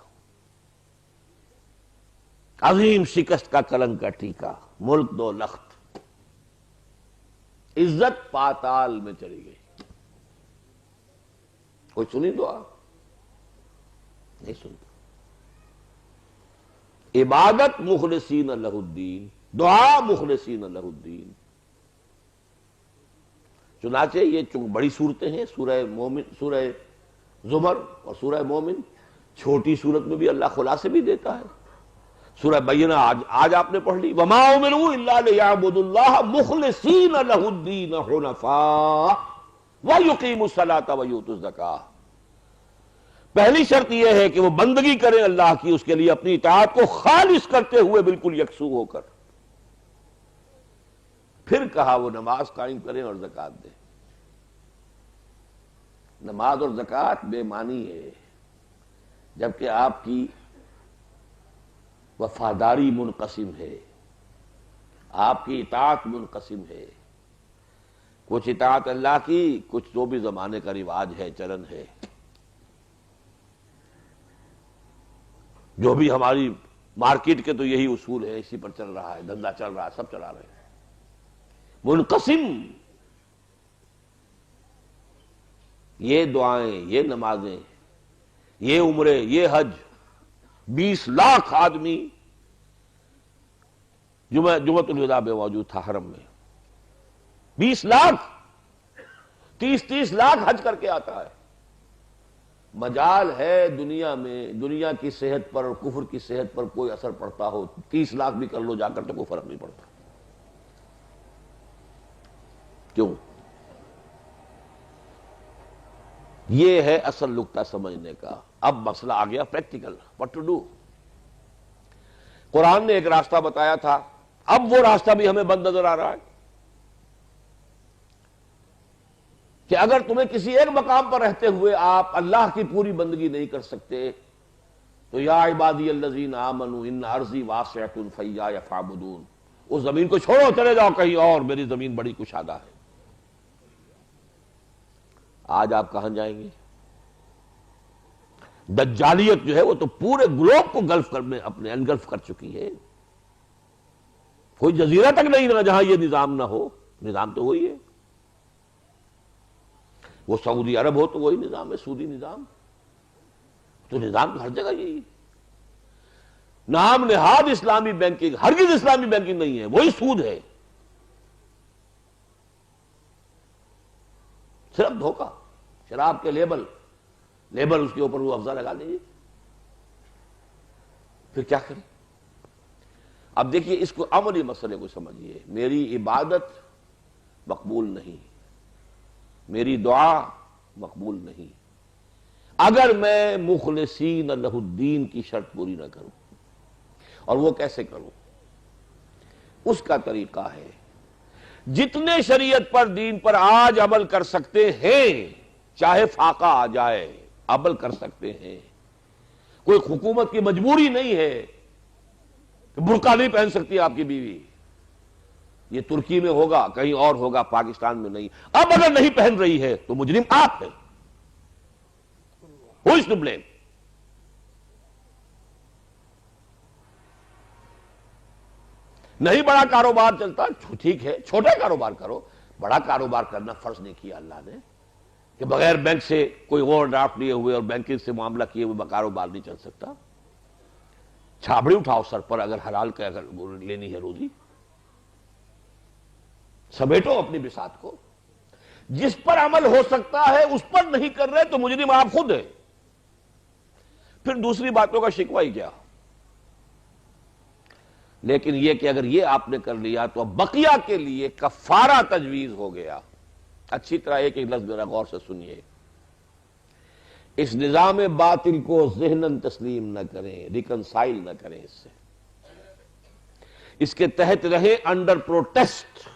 Speaker 1: عظیم شکست کا کلنگ کا ٹیکا، ملک 2 لخت، عزت پاتال میں چلی گئی. کوئی سنی دعا؟ نہیں سنتا. عبادت مخلصین لہ الدین دعا مخلصین لہ الدین۔ چنانچہ یہ بڑی صورتیں ہیں، سورہ مومن، سورہ زمر اور سورہ مومن، چھوٹی صورت میں بھی اللہ خلاصے بھی دیتا ہے۔ سورہ بینہ آج آپ نے پڑھ لی، وما امروا الا لیعبدوا اللہ مخلصین لہ الدین حنفاء ویقیموا الصلاۃ ویؤتوا الزکاۃ۔ پہلی شرط یہ ہے کہ وہ بندگی کریں اللہ کی، اس کے لیے اپنی اطاعت کو خالص کرتے ہوئے بالکل یکسو ہو کر۔ پھر کہا وہ نماز قائم کریں اور زکوٰۃ دیں۔ نماز اور زکوٰۃ بے معنی ہے جبکہ آپ کی وفاداری منقسم ہے، آپ کی اطاعت منقسم ہے، کچھ اطاعت اللہ کی، کچھ جو بھی زمانے کا رواج ہے، چلن ہے، جو بھی ہماری مارکیٹ کے تو یہی اصول ہے، اسی پر چل رہا ہے، دھندا چل رہا ہے، سب چلا رہے ہیں، منقسم۔ یہ دعائیں، یہ نمازیں، یہ عمرے، یہ حج، 20 لاکھ آدمی جمعۃ الوداع میں موجود تھا حرم میں، 20 لاکھ، 30 لاکھ حج کر کے آتا ہے۔ مجال ہے دنیا میں، دنیا کی صحت پر اور کفر کی صحت پر کوئی اثر پڑتا ہو، 30 لاکھ بھی کر لو جا کر تو کوئی فرق نہیں پڑتا۔ کیوں؟ یہ ہے اصل نقطہ سمجھنے کا۔ اب مسئلہ آ گیا پریکٹیکل، what to do۔ قرآن نے ایک راستہ بتایا تھا، اب وہ راستہ بھی ہمیں بند نظر آ رہا ہے کہ اگر تمہیں کسی ایک مقام پر رہتے ہوئے آپ اللہ کی پوری بندگی نہیں کر سکتے تو یا عبادی الذین آمنوا ان ارضی واسعۃ فایای فاعبدون، اس زمین کو چھوڑو، چلے جاؤ کہیں اور، میری زمین بڑی کشادہ ہے۔ آج آپ کہاں جائیں گے؟ دجالیت جو ہے وہ تو پورے گلوب کو گلف میں اپنے انگلف کر چکی ہے، کوئی جزیرہ تک نہیں رہا جہاں یہ نظام نہ ہو۔ نظام تو وہی ہے، وہ سعودی عرب ہو تو وہی نظام ہے، سودی نظام، تو نظام تو ہر جگہ یہی ہے۔ نام نہاد اسلامی بینکنگ، ہرگز اسلامی بینکنگ نہیں ہے، وہی سود ہے، صرف دھوکہ۔ شراب کے لیبل اس کے اوپر وہ افزا لگا دیجیے، پھر کیا کریں؟ اب دیکھیے اس کو عملی مسئلے کو سمجھیے۔ میری عبادت مقبول نہیں، میری دعا مقبول نہیں اگر میں مخلصین لہ الدین کی شرط پوری نہ کروں۔ اور وہ کیسے کروں؟ اس کا طریقہ ہے، جتنے شریعت پر، دین پر آج عمل کر سکتے ہیں، چاہے فاقہ آ جائے عمل کر سکتے ہیں۔ کوئی حکومت کی مجبوری نہیں ہے کہ برقع نہیں پہن سکتی آپ کی بیوی، یہ ترکی میں ہوگا، کہیں اور ہوگا، پاکستان میں نہیں۔ اب اگر نہیں پہن رہی ہے تو مجرم آپ ہیں، who is to blame؟ نہیں بڑا کاروبار چلتا، ٹھیک ہے، چھوٹا کاروبار کرو، بڑا کاروبار کرنا فرض نہیں کیا اللہ نے کہ بغیر بینک سے کوئی اوور ڈرافٹ لیے ہوئے اور بینکنگ سے معاملہ کیے ہوئے کاروبار نہیں چل سکتا۔ چھابڑی اٹھاؤ سر پر اگر حلال کا اگر لینی ہے روزی، سمیٹو اپنی بساط کو۔ جس پر عمل ہو سکتا ہے اس پر نہیں کر رہے تو مجرم آپ خود ہیں، پھر دوسری باتوں کا شکوہ ہی کیا؟ لیکن یہ کہ اگر یہ آپ نے کر لیا تو اب بقیہ کے لیے کفارہ تجویز ہو گیا۔ اچھی طرح ایک لفظ میرا غور سے سنیے، اس نظام باطل کو ذہناً تسلیم نہ کریں، ریکنسائل نہ کریں اس سے، اس کے تحت رہے انڈر پروٹیسٹ۔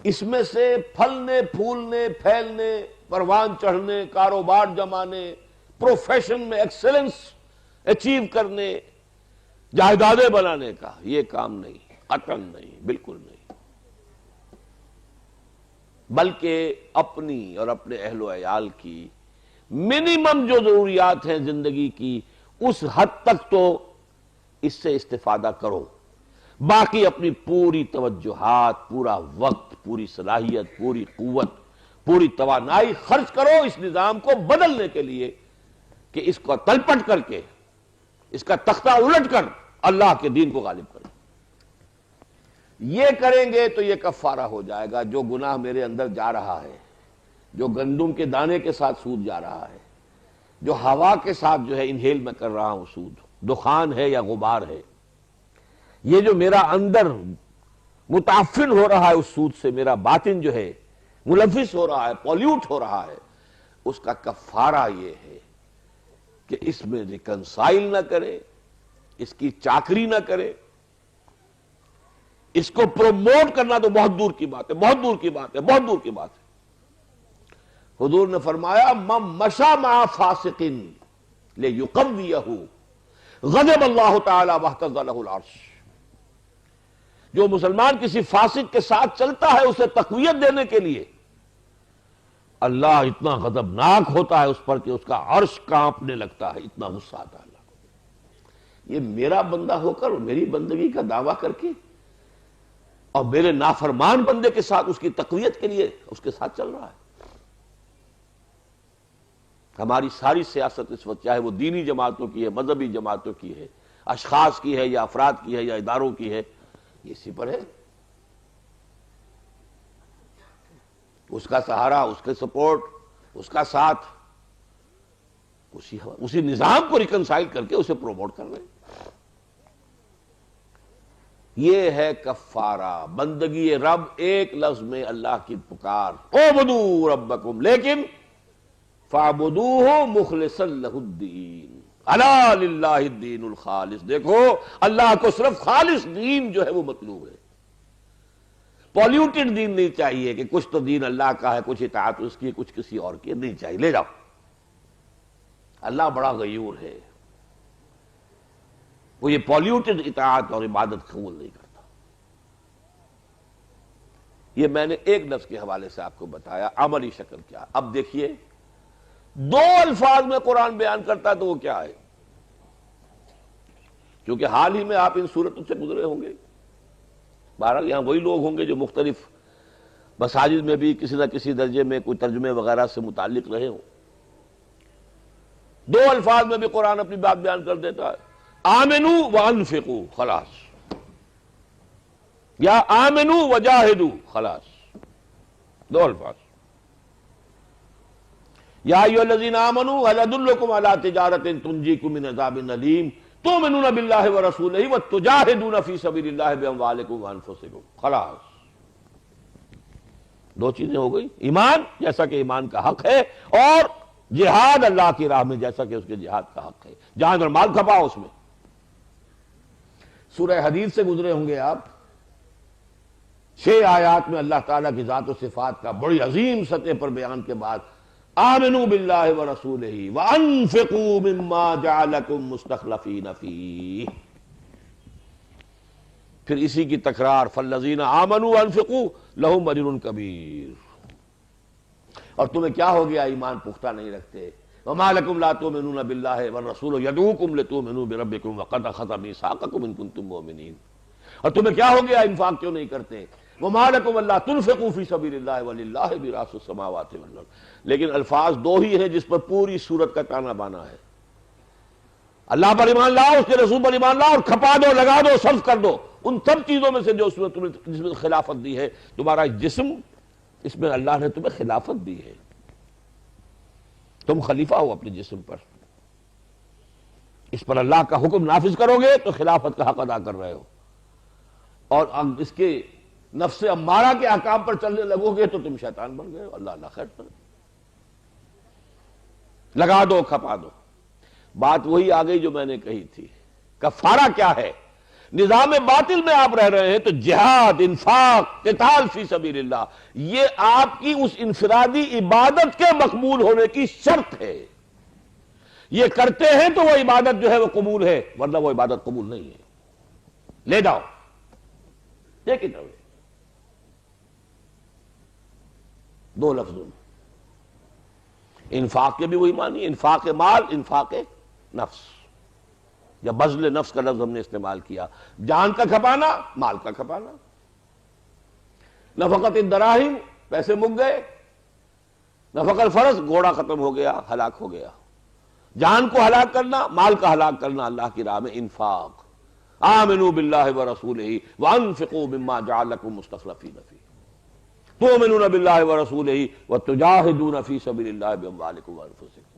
Speaker 1: اس میں سے پھلنے پھولنے پھیلنے، پروان چڑھنے، کاروبار جمانے، پروفیشن میں ایکسلنس اچیو کرنے، جائیدادیں بنانے کا یہ کام نہیں، قطعاً نہیں، بالکل نہیں، بلکہ اپنی اور اپنے اہل و عیال کی منیمم جو ضروریات ہیں زندگی کی اس حد تک تو اس سے استفادہ کرو، باقی اپنی پوری توجہات، پورا وقت، پوری صلاحیت، پوری قوت، پوری توانائی خرچ کرو اس نظام کو بدلنے کے لیے کہ اس کو تلپٹ کر کے، اس کا تختہ الٹ کر اللہ کے دین کو غالب کریں۔ یہ کریں گے تو یہ کفارہ ہو جائے گا۔ جو گناہ میرے اندر جا رہا ہے، جو گندم کے دانے کے ساتھ سود جا رہا ہے، جو ہوا کے ساتھ جو ہے انہیل میں کر رہا ہوں سود، دخان ہے یا غبار ہے، یہ جو میرا اندر متعفن ہو رہا ہے اس سود سے، میرا باطن جو ہے ملوث ہو رہا ہے، پولیوٹ ہو رہا ہے، اس کا کفارہ یہ ہے کہ اس میں ریکنسائل نہ کرے، اس کی چاکری نہ کرے، اس کو پروموٹ کرنا تو بہت دور کی بات ہے، بہت دور کی بات ہے، بہت دور کی بات ہے۔ حضور نے فرمایا من مشى مع فاسق لیقویہ غضب اللہ تعالی واہتز لہ العرش۔ جو مسلمان کسی فاسق کے ساتھ چلتا ہے اسے تقویت دینے کے لیے، اللہ اتنا غضبناک ہوتا ہے اس پر کہ اس کا عرش کانپنے لگتا ہے، اتنا غصہ آتا ہے اللہ کو۔ یہ میرا بندہ ہو کر میری بندگی کا دعویٰ کر کے اور میرے نافرمان بندے کے ساتھ اس کی تقویت کے لیے اس کے ساتھ چل رہا ہے۔ ہماری ساری سیاست اس وقت، چاہے وہ دینی جماعتوں کی ہے، مذہبی جماعتوں کی ہے، اشخاص کی ہے یا افراد کی ہے یا اداروں کی ہے، یہ اسی پر ہے۔ اس کا سہارا، اس کے سپورٹ، اس کا ساتھ، اسی نظام کو ریکنسائل کر کے اسے پروموٹ کر رہے ہیں۔ یہ ہے کفارہ، بندگی رب ایک لفظ میں اللہ کی پکار، اعبدوا ربکم، لیکن فاعبدوہ مخلصا لہ الدین، الا للہ الدین الخالص۔ دیکھو اللہ کو صرف خالص دین جو ہے وہ مطلوب ہے، پولیوٹڈ دین نہیں چاہیے کہ کچھ تو دین اللہ کا ہے، کچھ اطاعت اس کی، کچھ کسی اور کی، نہیں چاہیے، لے جاؤ۔ اللہ بڑا غیور ہے، وہ یہ پولیوٹڈ اطاعت اور عبادت قبول نہیں کرتا۔ یہ میں نے ایک لفظ کے حوالے سے آپ کو بتایا، عملی شکل کیا۔ اب دیکھیے دو الفاظ میں قرآن بیان کرتا ہے تو وہ کیا ہے؟ کیونکہ حال ہی میں آپ ان صورتوں سے گزرے ہوں گے، بہرحال یہاں وہی لوگ ہوں گے جو مختلف مساجد میں بھی کسی نہ کسی درجے میں کوئی ترجمے وغیرہ سے متعلق رہے ہوں۔ دو الفاظ میں بھی قرآن اپنی بات بیان کر دیتا ہے، آمنوا وانفقوا، خلاص، یا آمنوا وجاہدوا، خلاص، دو الفاظ۔ یا ایھا الذین آمنوا هل ادلکم علی تجارۃ تنجیکم من عذاب علیم تؤمنون باللہ ورسولہ وتجاہدون فی سبیل اللہ باموالکم وانفسکم، خلاص۔ دو چیزیں ہو گئی، ایمان جیسا کہ ایمان کا حق ہے، اور جہاد اللہ کی راہ میں جیسا کہ اس کے جہاد کا حق ہے، جان اور مال کھپاؤ اس میں۔ سورہ حدید سے گزرے ہوں گے آپ، 6 آیات میں اللہ تعالیٰ کی ذات و صفات کا بڑی عظیم سطح پر بیان کے بعد آمنوا باللہ ورسولہ وانفقوا مما جعلکم مستخلفین فیہ، پھر اسی کی تکرار، فالذین آمنوا وانفقوا لہم اجر کبیر۔ اور تمہیں کیا ہو گیا ایمان پختہ نہیں رکھتے؟ وما لکم لا تؤمنون باللہ والرسول یدعوکم لتؤمنوا بربکم وقد اخذ میثاقکم ان کنتم مؤمنین۔ اور تمہیں کیا ہو گیا انفاق کیوں نہیں کرتے؟ وما لکم الا تنفقوا فی سبیل اللہ وللہ میراث السماوات والارض۔ لیکن الفاظ دو ہی ہیں جس پر پوری سورت کا تانا بانا ہے، اللہ پر ایمان لاؤ، اس کے رسول پر ایمان لاؤ، اور کھپا دو، لگا دو، صرف کر دو ان سب چیزوں میں سے جو اس میں تمہیں جس میں خلافت دی ہے۔ تمہارا جسم، اس میں اللہ نے تمہیں خلافت دی ہے، تم خلیفہ ہو اپنے جسم پر، اس پر اللہ کا حکم نافذ کرو گے تو خلافت کا حق ادا کر رہے ہو، اور اس کے نفس امارہ کے احکام پر چلنے لگو گے تو تم شیطان بن گئے ہو۔ اللہ اللہ خیر کرے، لگا دو، کھپا دو۔ بات وہی آ گئی جو میں نے کہی تھی، کفارہ کیا ہے؟ نظام باطل میں آپ رہ رہے ہیں تو جہاد، انفاق، قتال فی سبیل اللہ، یہ آپ کی اس انفرادی عبادت کے مقبول ہونے کی شرط ہے۔ یہ کرتے ہیں تو وہ عبادت جو ہے وہ قبول ہے، ورنہ وہ عبادت قبول نہیں ہے۔ لے جاؤ، ٹیک اٹ اوے، دو لفظوں میں۔ انفاق کے بھی وہی معنی، انفاق مال، انفاق نفس، یا بذل نفس کا لفظ ہم نے استعمال کیا، جان کا کھپانا، مال کا کھپانا۔ نفقت الدراہم، پیسے مک گئے، نفق الفرض، گھوڑا ختم ہو گیا، ہلاک ہو گیا۔ جان کو ہلاک کرنا، مال کا ہلاک کرنا اللہ کی راہ میں، انفاق۔ آمنوا باللہ ورسولہ وانفقوا مما جعلکم مستخلفین فیہ تؤمنون باللہ ورسولہ وتجاہدون فی سبیل اللہ باموالکم وانفسکم۔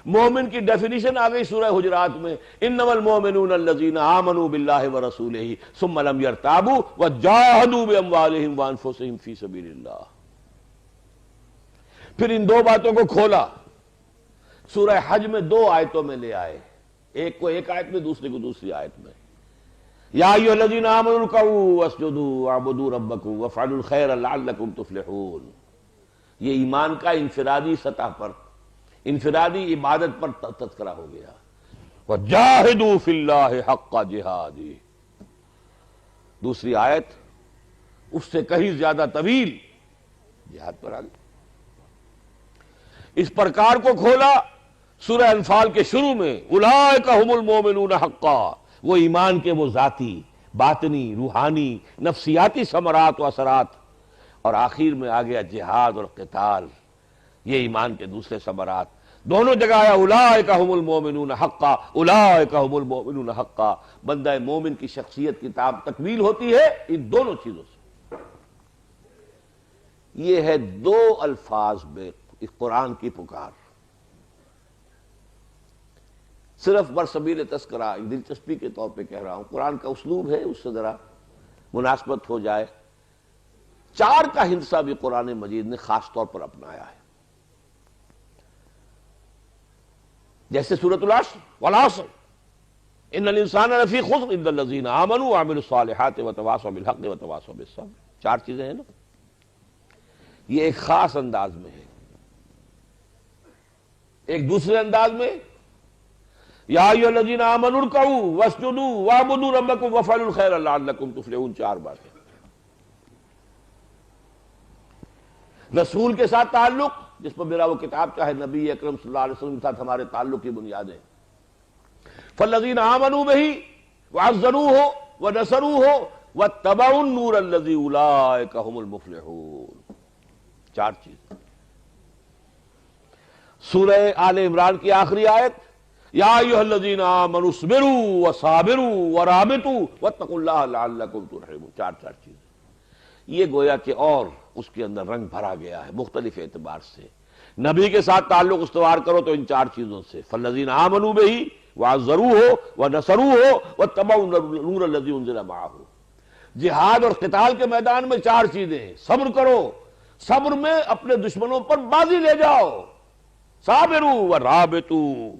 Speaker 1: مومن کی ڈیفینیشن آ گئی سورہ حجرات میں، انما المؤمنون الذین آمنوا باللہ ورسولہ ثم لم یرتابوا وجاہدوا باموالہم وانفسہم فی سبیل اللہ۔ پھر ان دو باتوں کو کھولا، سورہ حج میں دو آیتوں میں لے آئے، ایک کو ایک آیت میں، دوسرے کو دوسری آیت میں۔ یا ایھا الذین آمنوا ارکعوا واسجدوا واعبدوا ربکم وافعلوا الخیر لعلکم تفلحون۔ یہ ایمان کا انفرادی سطح پر، انفرادی عبادت پر تذکرہ ہو گیا۔ وجاہدوا فی اللہ حق جہادہ، دوسری آیت اس سے کہیں زیادہ طویل جہاد پر آ گئی۔ اس پرکار کو کھولا سورہ انفال کے شروع میں، اولئک ھم المؤمنون حقا، وہ ایمان کے وہ ذاتی، باطنی، روحانی، نفسیاتی ثمرات و اثرات، اور آخر میں آ گیا جہاد اور قتال، یہ ایمان کے دوسرے ثمرات۔ دونوں جگہ آیا اولئک ھم المؤمنون حقا، اولئک ھم المؤمنون حقا۔ بندہ مومن کی شخصیت کی تکمیل ہوتی ہے ان دونوں چیزوں سے۔ یہ ہے دو الفاظ میں اس قرآن کی پکار۔ صرف برسبیل تذکرہ، دلچسپی کے طور پہ کہہ رہا ہوں، قرآن کا اسلوب ہے، اس سے ذرا مناسبت ہو جائے۔ چار کا ہندسہ بھی قرآن مجید نے خاص طور پر اپنایا ہے، جیسے سورۃ العصر والعصر ان الانسان لفی خسر الا الذین آمنوا وعملوا الصالحات وتواصوا بالحق وتواصوا بالصبر۔ چار چیزیں ہیں نا، یہ ایک خاص انداز میں ہے۔ ایک دوسرے انداز میں یا ایھا الذین آمنوا ارکعوا واسجدوا واعبدوا ربکم وافعلوا الخیر لعلکم تفلحون، چار باتیں۔ رسول کے ساتھ تعلق، جس پر میرا وہ کتاب چاہے نبی اکرم صلی اللہ علیہ وسلم کے ساتھ ہمارے تعلق کی بنیادیں، فالذین آمنوا بہ وعزروہ ونصروہ واتبعوا النور الذی اولئک ھم المفلحون۔ چار چیز۔ سورہ آل عمران کی آخری آیت، یا ایھا الذین آمنوا اصبروا وصابروا ورابطوا واتقوا اللہ لعلکم ترحمون۔ چار چیزیں۔ یہ گویا کہ اور اس کے اندر رنگ بھرا گیا ہے مختلف اعتبار سے۔ نبی کے ساتھ تعلق استوار کرو تو ان چار چیزوں سے، فالذین آمنوا بہ وعزروہ ونصروہ واتبعوا النور الذی انزل معہ۔ جہاد اور قتال کے میدان میں چار چیزیں ہیں، صبر کرو، صبر میں اپنے دشمنوں پر بازی لے جاؤ، صابروا ورابطوا،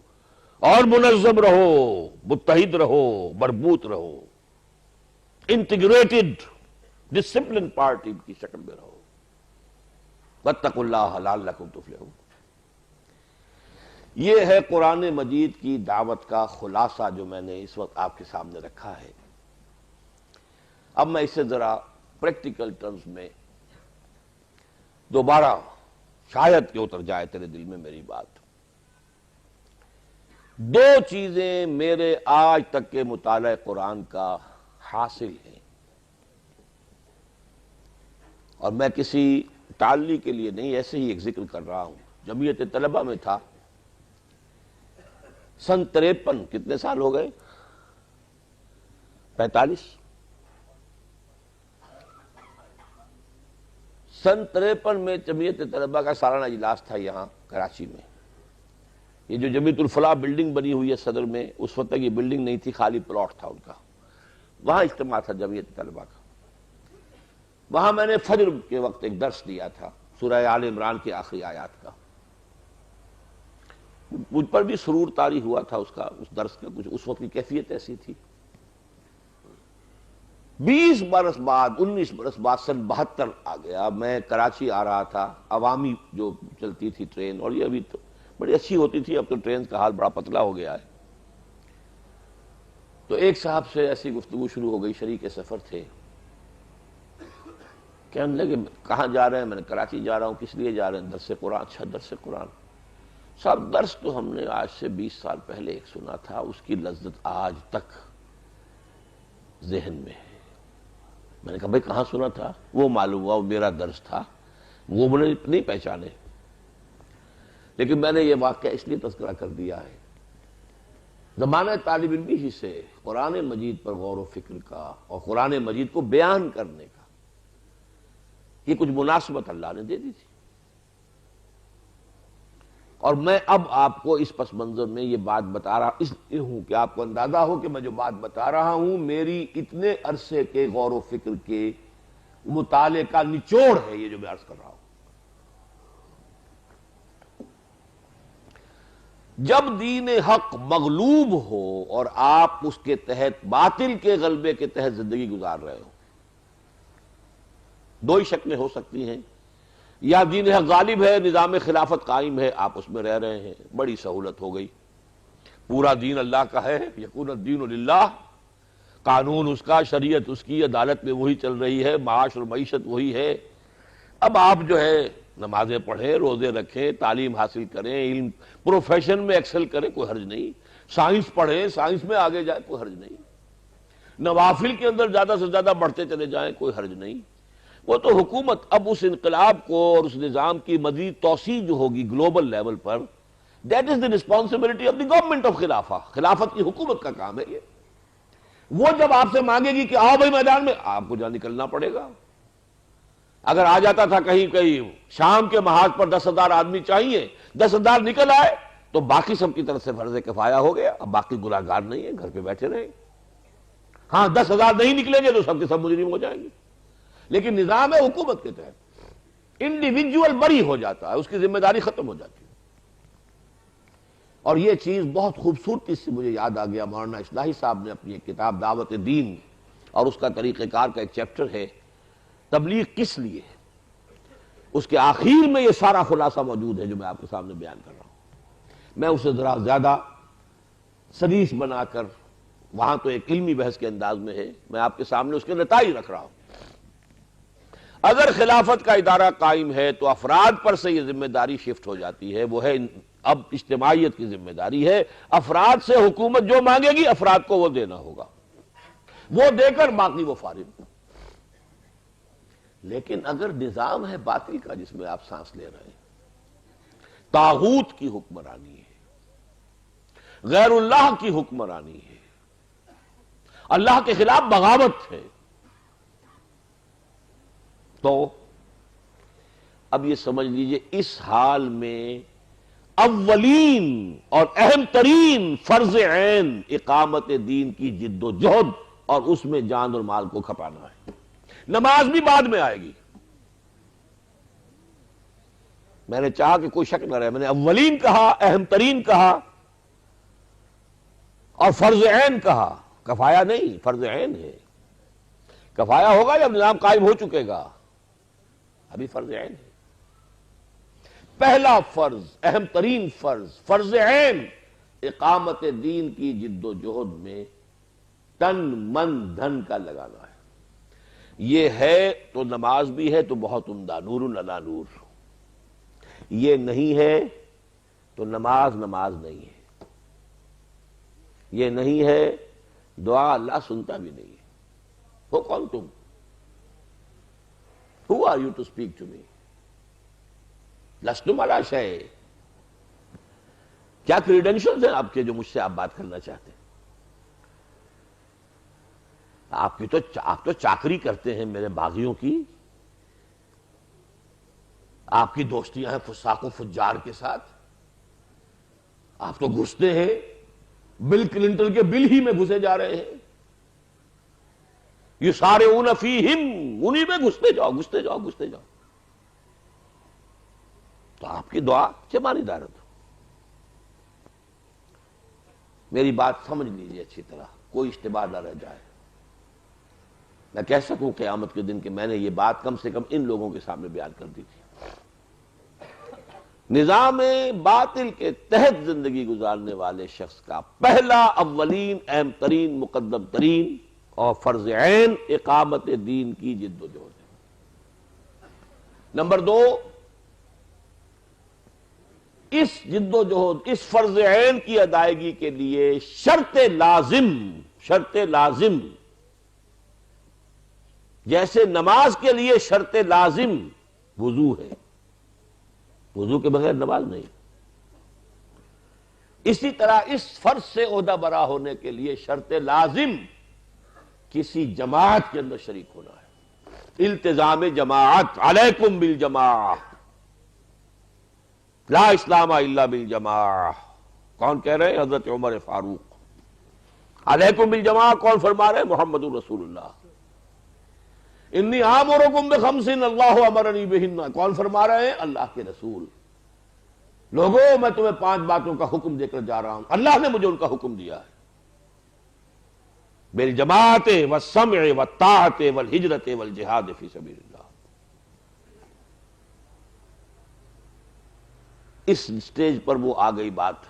Speaker 1: اور منظم رہو، متحد رہو، مربوط رہو، انٹیگریٹڈ ڈسپلن پارٹی کی شکل میں رہو۔ واتقوا اللہ لعلکم تفلحون۔ یہ ہے قرآن مجید کی دعوت کا خلاصہ جو میں نے اس وقت آپ کے سامنے رکھا ہے۔ اب میں اسے ذرا پریکٹیکل ٹرمز میں دوبارہ شاید کہ اتر جائے تیرے دل میں میری بات۔ دو چیزیں میرے آج تک کے مطالعہ قرآن کا حاصل ہیں، اور میں کسی تعلی کے لیے نہیں، ایسے ہی ایک ذکر کر رہا ہوں۔ جمعیت طلبہ میں تھا سن 53، کتنے سال ہو گئے؟ 45۔ سن 53 میں جمعیت طلبہ کا سالانہ اجلاس تھا یہاں کراچی میں۔ یہ جو جمعیت الفلاح بلڈنگ بنی ہوئی ہے صدر میں، اس وقت تک یہ بلڈنگ نہیں تھی، خالی پلاٹ تھا ان کا، وہاں اجتماع تھا جمعیت طلبہ کا۔ وہاں میں نے فجر کے وقت ایک درس دیا تھا سورہ آل عمران کی آخری آیات کا۔ مجھ پر بھی سرور طاری ہوا تھا اس درس کا، کچھ اس وقت کی کیفیت ایسی تھی۔ 20 برس بعد، 19 برس بعد سن 72 آ گیا، میں کراچی آ رہا تھا، عوامی جو چلتی تھی ٹرین، اور یہ ابھی تو بڑی اچھی ہوتی تھی، اب تو ٹرین کا حال بڑا پتلا ہو گیا ہے۔ تو ایک صاحب سے ایسی گفتگو شروع ہو گئی، شریک سفر تھے، کہنے لگے کہاں جا رہے ہیں؟ میں نے کراچی جا رہا ہوں۔ کس لیے جا رہے ہیں؟ درس قرآن۔ اچھا درس قرآن؟ صاحب درس تو ہم نے آج سے 20 سال پہلے ایک سنا تھا، اس کی لذت آج تک ذہن میں ہے۔ میں نے کہا بھائی کہاں سنا تھا؟ وہ معلوم ہوا وہ میرا درس تھا، وہ میں نے نہیں پہچانے، لیکن میں نے یہ واقعہ اس لیے تذکرہ کر دیا ہے، زمانہ طالب علمی ہی سے قرآن مجید پر غور و فکر کا اور قرآن مجید کو بیان کرنے کا یہ کچھ مناسبت اللہ نے دے دی تھی. اور میں اب آپ کو اس پس منظر میں یہ بات بتا رہا اس لیے ہوں کہ آپ کو اندازہ ہو کہ میں جو بات بتا رہا ہوں میری اتنے عرصے کے غور و فکر کے مطالعے کا نچوڑ ہے یہ جو میں عرض کر رہا ہوں. جب دین حق مغلوب ہو اور آپ اس کے تحت باطل کے غلبے کے تحت زندگی گزار رہے ہو، دو ہی شکلیں ہو سکتی ہیں. یا دین حق غالب ہے، نظام خلافت قائم ہے، آپ اس میں رہ رہے ہیں، بڑی سہولت ہو گئی، پورا دین اللہ کا ہے، یکون الدین للہ، قانون اس کا، شریعت اس کی، عدالت میں وہی چل رہی ہے، معاش اور معیشت وہی ہے. اب آپ جو ہے نمازیں پڑھیں، روزے رکھیں، تعلیم حاصل کریں، علم پروفیشن میں ایکسل کریں، کوئی حرج نہیں. سائنس پڑھیں، سائنس میں آگے جائیں، کوئی حرج نہیں. نوافل کے اندر زیادہ سے زیادہ بڑھتے چلے جائیں، کوئی حرج نہیں. وہ تو حکومت اب اس انقلاب کو اور اس نظام کی مزید توسیع جو ہوگی گلوبل لیول پر، that is the responsibility of the government of خلافہ. خلافت کی حکومت کا کام ہے یہ. وہ جب آپ سے مانگے گی کہ آؤ بھائی میدان میں، آپ کو جہاں نکلنا پڑے گا. اگر آ جاتا تھا کہیں شام کے محاذ پر 10,000 آدمی چاہیے، 10,000 نکل آئے تو باقی سب کی طرف سے فرض کفایہ ہو گیا. اب باقی گناہگار نہیں ہے، گھر پہ بیٹھے رہیں. ہاں 10,000 نہیں نکلیں گے تو سب کے سب مجرم ہو جائیں گے. لیکن نظام ہے حکومت کے تحت انڈیویجول بری ہو جاتا ہے، اس کی ذمہ داری ختم ہو جاتی ہے. اور یہ چیز بہت خوبصورتی سے مجھے یاد آ گیا، مولانا اصلاحی صاحب نے اپنی ایک کتاب دعوت دین اور اس کا طریقہ کار کا ایک چیپٹر ہے تبلیغ کس لیے، اس کے آخر میں یہ سارا خلاصہ موجود ہے جو میں آپ کے سامنے بیان کر رہا ہوں. میں اسے ذرا زیادہ سلیس بنا کر، وہاں تو ایک علمی بحث کے انداز میں ہے، میں آپ کے سامنے اس کے نتائج رکھ رہا ہوں. اگر خلافت کا ادارہ قائم ہے تو افراد پر سے یہ ذمہ داری شفٹ ہو جاتی ہے، وہ ہے اب اجتماعیت کی ذمہ داری ہے. افراد سے حکومت جو مانگے گی افراد کو وہ دینا ہوگا، وہ دے کر باقی وہ فارغ. لیکن اگر نظام ہے باطل کا جس میں آپ سانس لے رہے ہیں، طاغوت کی حکمرانی ہے، غیر اللہ کی حکمرانی ہے، اللہ کے خلاف بغاوت ہے، تو اب یہ سمجھ لیجئے اس حال میں اولین اور اہم ترین فرض عین اقامت دین کی جد و جہد اور اس میں جان اور مال کو کھپانا ہے. نماز بھی بعد میں آئے گی. میں نے چاہا کہ کوئی شک نہ رہے، میں نے اولین کہا، اہم ترین کہا اور فرض عین کہا. کفایہ نہیں، فرض عین ہے. کفایہ ہوگا جب نظام قائم ہو چکے گا، ابھی فرض عین ہے. پہلا فرض، اہم ترین فرض، فرض عین اقامت دین کی جد و جہد میں تن من دھن کا لگانا ہے. یہ ہے تو نماز بھی ہے تو بہت عمدہ، نور علی نور. یہ نہیں ہے تو نماز نہیں ہے. یہ نہیں ہے دعا اللہ سنتا بھی نہیں ہے. ہو کون تم؟ Who are you to speak to me? لستم علی شیء. کیا کریڈینشلز ہیں آپ کے جو مجھ سے آپ بات کرنا چاہتے ہیں؟ آپ تو چاکری کرتے ہیں میرے باغیوں کی، آپ کی دوستیاں ہیں فساق و فجار کے ساتھ، آپ تو گھستے ہیں بل کلنٹن کے بل ہی میں گھسے جا رہے ہیں. یسارعون فیہم، انہی میں گھستے جاؤ گھستے جاؤ گھستے جاؤ. تو آپ کی دعا چمانی دارت. میری بات سمجھ لیجیے اچھی طرح، کوئی اشتباہ نہ رہ جائے. میں کہہ سکوں قیامت کے دن کہ میں نے یہ بات کم سے کم ان لوگوں کے سامنے بیان کر دی تھی. نظام باطل کے تحت زندگی گزارنے والے شخص کا پہلا، اولین، اہم ترین، مقدم ترین اور فرض عین اقامت دین کی جد و جہد ہے. نمبر 2، اس جد و جہد، اس فرض عین کی ادائیگی کے لیے شرط لازم جیسے نماز کے لیے شرط لازم وضو ہے، وضو کے بغیر نماز نہیں. اسی طرح اس فرض سے عہدہ برا ہونے کے لیے شرط لازم کسی جماعت کے اندر شریک ہونا ہے، التزام جماعت، علیکم بالجماعہ، لا اسلام الا بالجماعہ۔ کون کہہ رہے ہیں؟ حضرت عمر فاروق۔ علیکم بالجماعہ کون فرما رہے ہیں؟ محمد رسول اللہ۔ انی آمرکم بخمس اللہ امرنی بہن کون فرما رہے ہیں؟ اللہ کے رسول۔ لوگوں میں تمہیں 5 باتوں کا حکم دے کر جا رہا ہوں، اللہ نے مجھے ان کا حکم دیا ہے، بالجماعت والسمع والطاعت والہجرت والجہاد فی سبیل اللہ۔ اس سٹیج پر وہ آ گئی بات،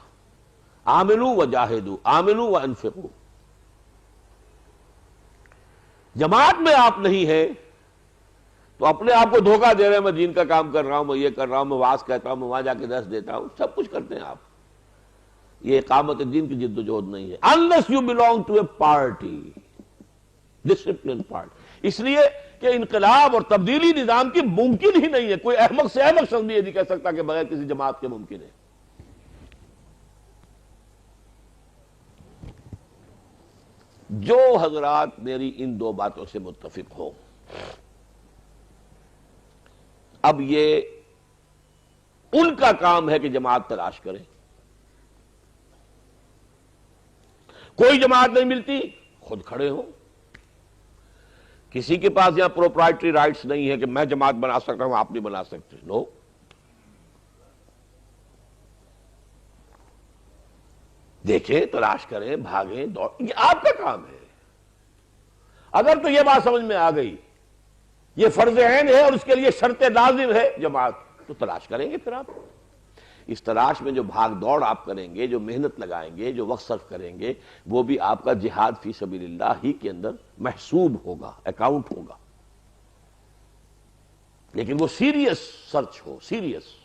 Speaker 1: آمنوا وجاہدوا، آمنوا وانفقوا۔ جماعت میں آپ نہیں ہیں تو اپنے آپ کو دھوکہ دے رہے ہیں، میں دین کا کام کر رہا ہوں، میں یہ کر رہا ہوں، میں وعظ کہتا ہوں، میں وہاں جا کے درس دیتا ہوں، سب کچھ کرتے ہیں آپ، یہ اقامت دین کی جد و جہد نہیں ہے۔ unless you belong to a party, disciplined party۔ اس لیے کہ انقلاب اور تبدیلی نظام کی ممکن ہی نہیں ہے، کوئی احمق سے احمق شخص بھی یہ نہیں کہہ سکتا کہ بغیر کسی جماعت کے ممکن ہے۔ جو حضرات میری ان 2 باتوں سے متفق ہوں، اب یہ ان کا کام ہے کہ جماعت تلاش کریں۔ کوئی جماعت نہیں ملتی، خود کھڑے ہوں۔ کسی کے پاس یہاں پروپرائٹری رائٹس نہیں ہے کہ میں جماعت بنا سکتا ہوں، آپ نہیں بنا سکتے، نو۔ دیکھیں، تلاش کریں، بھاگیں، دوڑ، یہ آپ کا کام ہے۔ اگر تو یہ بات سمجھ میں آ گئی، یہ فرض عین ہے اور اس کے لیے شرط لازم ہے جماعت، تو تلاش کریں گے پھر آپ۔ اس تلاش میں جو بھاگ دوڑ آپ کریں گے، جو محنت لگائیں گے، جو وقت صرف کریں گے، وہ بھی آپ کا جہاد فی سبیل اللہ ہی کے اندر محسوب ہوگا، اکاؤنٹ ہوگا، لیکن وہ سیریس سرچ ہو، سیریس۔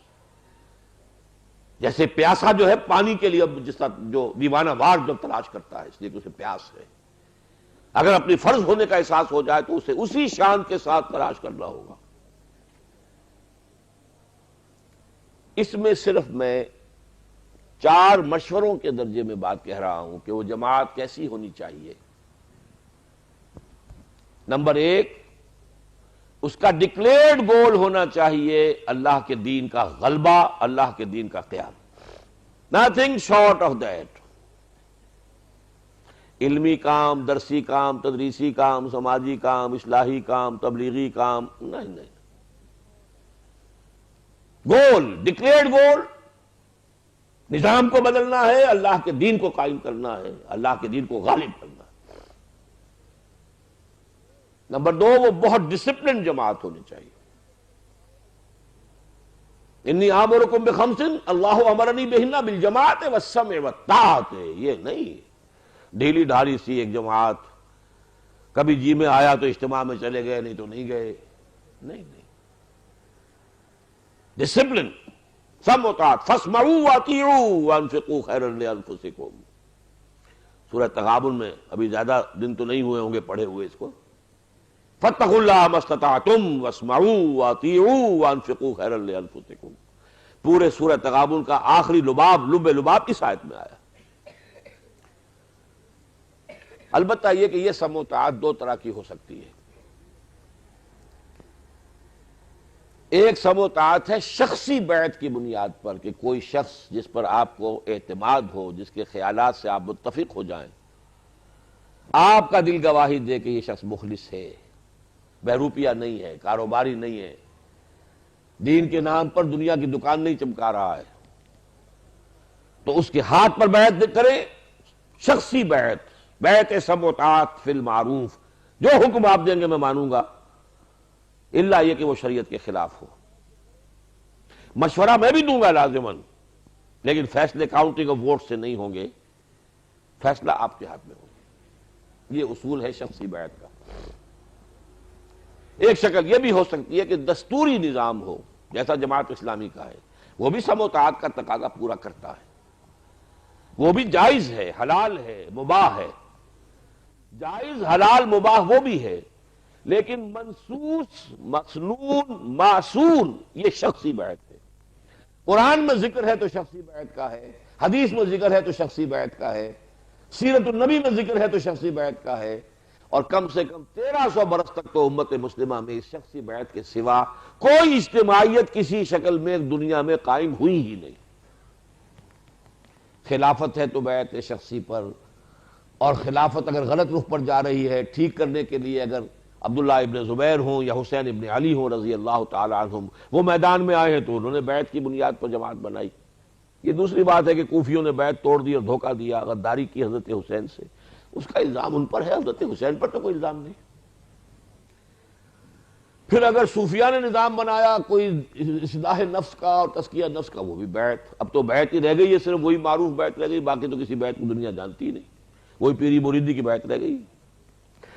Speaker 1: جیسے پیاسا جو ہے پانی کے لیے، جس طرح جو دیوانہ وار جب تلاش کرتا ہے اس لیے کہ اسے پیاس ہے، اگر اپنی فرض ہونے کا احساس ہو جائے تو اسے اسی شان کے ساتھ تلاش کرنا ہوگا۔ اس میں صرف میں 4 مشوروں کے درجے میں بات کہہ رہا ہوں کہ وہ جماعت کیسی ہونی چاہیے۔ نمبر 1، اس کا ڈکلیئرڈ گول ہونا چاہیے اللہ کے دین کا غلبہ، اللہ کے دین کا قیام، نتھنگ شارٹ آف دیٹ۔ علمی کام، درسی کام، تدریسی کام، سماجی کام، اصلاحی کام، تبلیغی کام نہیں۔ گول، ڈکلیئرڈ گول، نظام کو بدلنا ہے، اللہ کے دین کو قائم کرنا ہے، اللہ کے دین کو غالب کرنا ہے۔ نمبر 2، وہ بہت ڈسپلن جماعت ہونی چاہیے۔ انی آمرکم بخمس اللہ امرنی بہن بالجماعت والسمع والطاعت، یہ نہیں ڈھیلی ڈھالی سی ایک جماعت، کبھی جی میں آیا تو اجتماع میں چلے گئے، نہیں تو نہیں گئے، نہیں۔ ڈسپلن، سمع و طاعت، فاسمعوا واطیعوا وانفقوا خیرا لانفسکم۔ سورہ تغابن میں، ابھی زیادہ دن تو نہیں ہوئے ہوں گے پڑھے ہوئے اس کو، فاتقوا اللہ ما استطعتم واسمعوا واطیعوا وانفقوا خیرا لانفسکم۔ پورے سورہ تغابن کا آخری لباب، لب لباب اس آیت میں آیا۔ البتہ یہ کہ یہ سمع و طاعت 2 طرح کی ہو سکتی ہے۔ ایک سمع و طاعت ہے شخصی بیعت کی بنیاد پر، کہ کوئی شخص جس پر آپ کو اعتماد ہو، جس کے خیالات سے آپ متفق ہو جائیں، آپ کا دل گواہی دے کہ یہ شخص مخلص ہے، بہروپیہ نہیں ہے، کاروباری نہیں ہے، دین کے نام پر دنیا کی دکان نہیں چمکا رہا ہے، تو اس کے ہاتھ پر بیعت کریں، شخصی بیعت، بیعت سمع و طاعت فی المعروف، جو حکم آپ دیں گے میں مانوں گا، الا یہ کہ وہ شریعت کے خلاف ہو۔ مشورہ میں بھی دوں گا لازماً، لیکن فیصلے کاؤنٹنگ آف ووٹ سے نہیں ہوں گے، فیصلہ آپ کے ہاتھ میں ہوگا۔ یہ اصول ہے شخصی بیعت کا۔ ایک شکل یہ بھی ہو سکتی ہے کہ دستوری نظام ہو، جیسا جماعت اسلامی کا ہے، وہ بھی سمع و طاعت کا تقاضا پورا کرتا ہے، وہ بھی جائز ہے، حلال ہے، مباح ہے، جائز حلال مباح وہ بھی ہے، لیکن منصوص، مسنون، معصون، یہ شخصی بیعت ہے۔ قرآن میں ذکر ہے تو شخصی بیعت کا ہے، حدیث میں ذکر ہے تو شخصی بیعت کا ہے، سیرت النبی میں ذکر ہے تو شخصی بیعت کا ہے، اور کم سے کم 1300 برس تک تو امت مسلمہ میں اس شخصی بیعت کے سوا کوئی اجتماعیت کسی شکل میں دنیا میں قائم ہوئی ہی نہیں۔ خلافت ہے تو بیعت شخصی پر، اور خلافت اگر غلط رخ پر جا رہی ہے ٹھیک کرنے کے لیے اگر عبداللہ ابن زبیر ہوں یا حسین ابن علی ہوں رضی اللہ تعالی عنہم وہ میدان میں آئے ہیں تو انہوں نے بیعت کی بنیاد پر جماعت بنائی۔ یہ دوسری بات ہے کہ کوفیوں نے بیعت توڑ دی اور دھوکہ دیا، غداری کی حضرت حسین سے، اس کا الزام ان پر ہے، حضرت حسین پر تو کوئی الزام نہیں۔ پھر اگر صوفیہ نے نظام بنایا کوئی اصلاح نفس کا اور تزکیہ نفس کا، وہ بھی بیعت، اب تو بیعت ہی رہ گئی ہے، صرف وہی معروف بیعت رہ گئی، باقی تو کسی بیعت کو دنیا جانتی ہی نہیں، وہی پیری مریدی کی بیعت رہ گئی،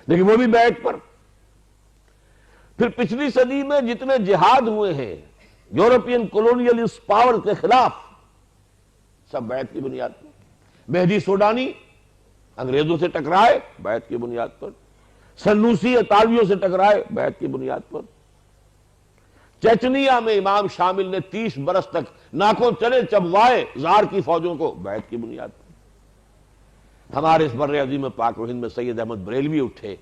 Speaker 1: لیکن وہ بھی بیعت پر۔ پھر پچھلی صدی میں جتنے جہاد ہوئے ہیں یورپین کولونیلسٹ پاور کے خلاف، سب بیعت کی بنیاد پر۔ مہدی سوڈانی انگریزوں سے ٹکرائے، بیعت کی بنیاد پر۔ سنوسی اطالویوں سے ٹکرائے، بیعت کی بنیاد پر۔ چیچنیا میں امام شامل نے 30 برس تک ناکوں چلے چبوائے زار کی فوجوں کو، بیعت کی بنیاد پر۔ ہمارے اس بر عظیم پاک و ہند میں سید احمد بریلوی اٹھے،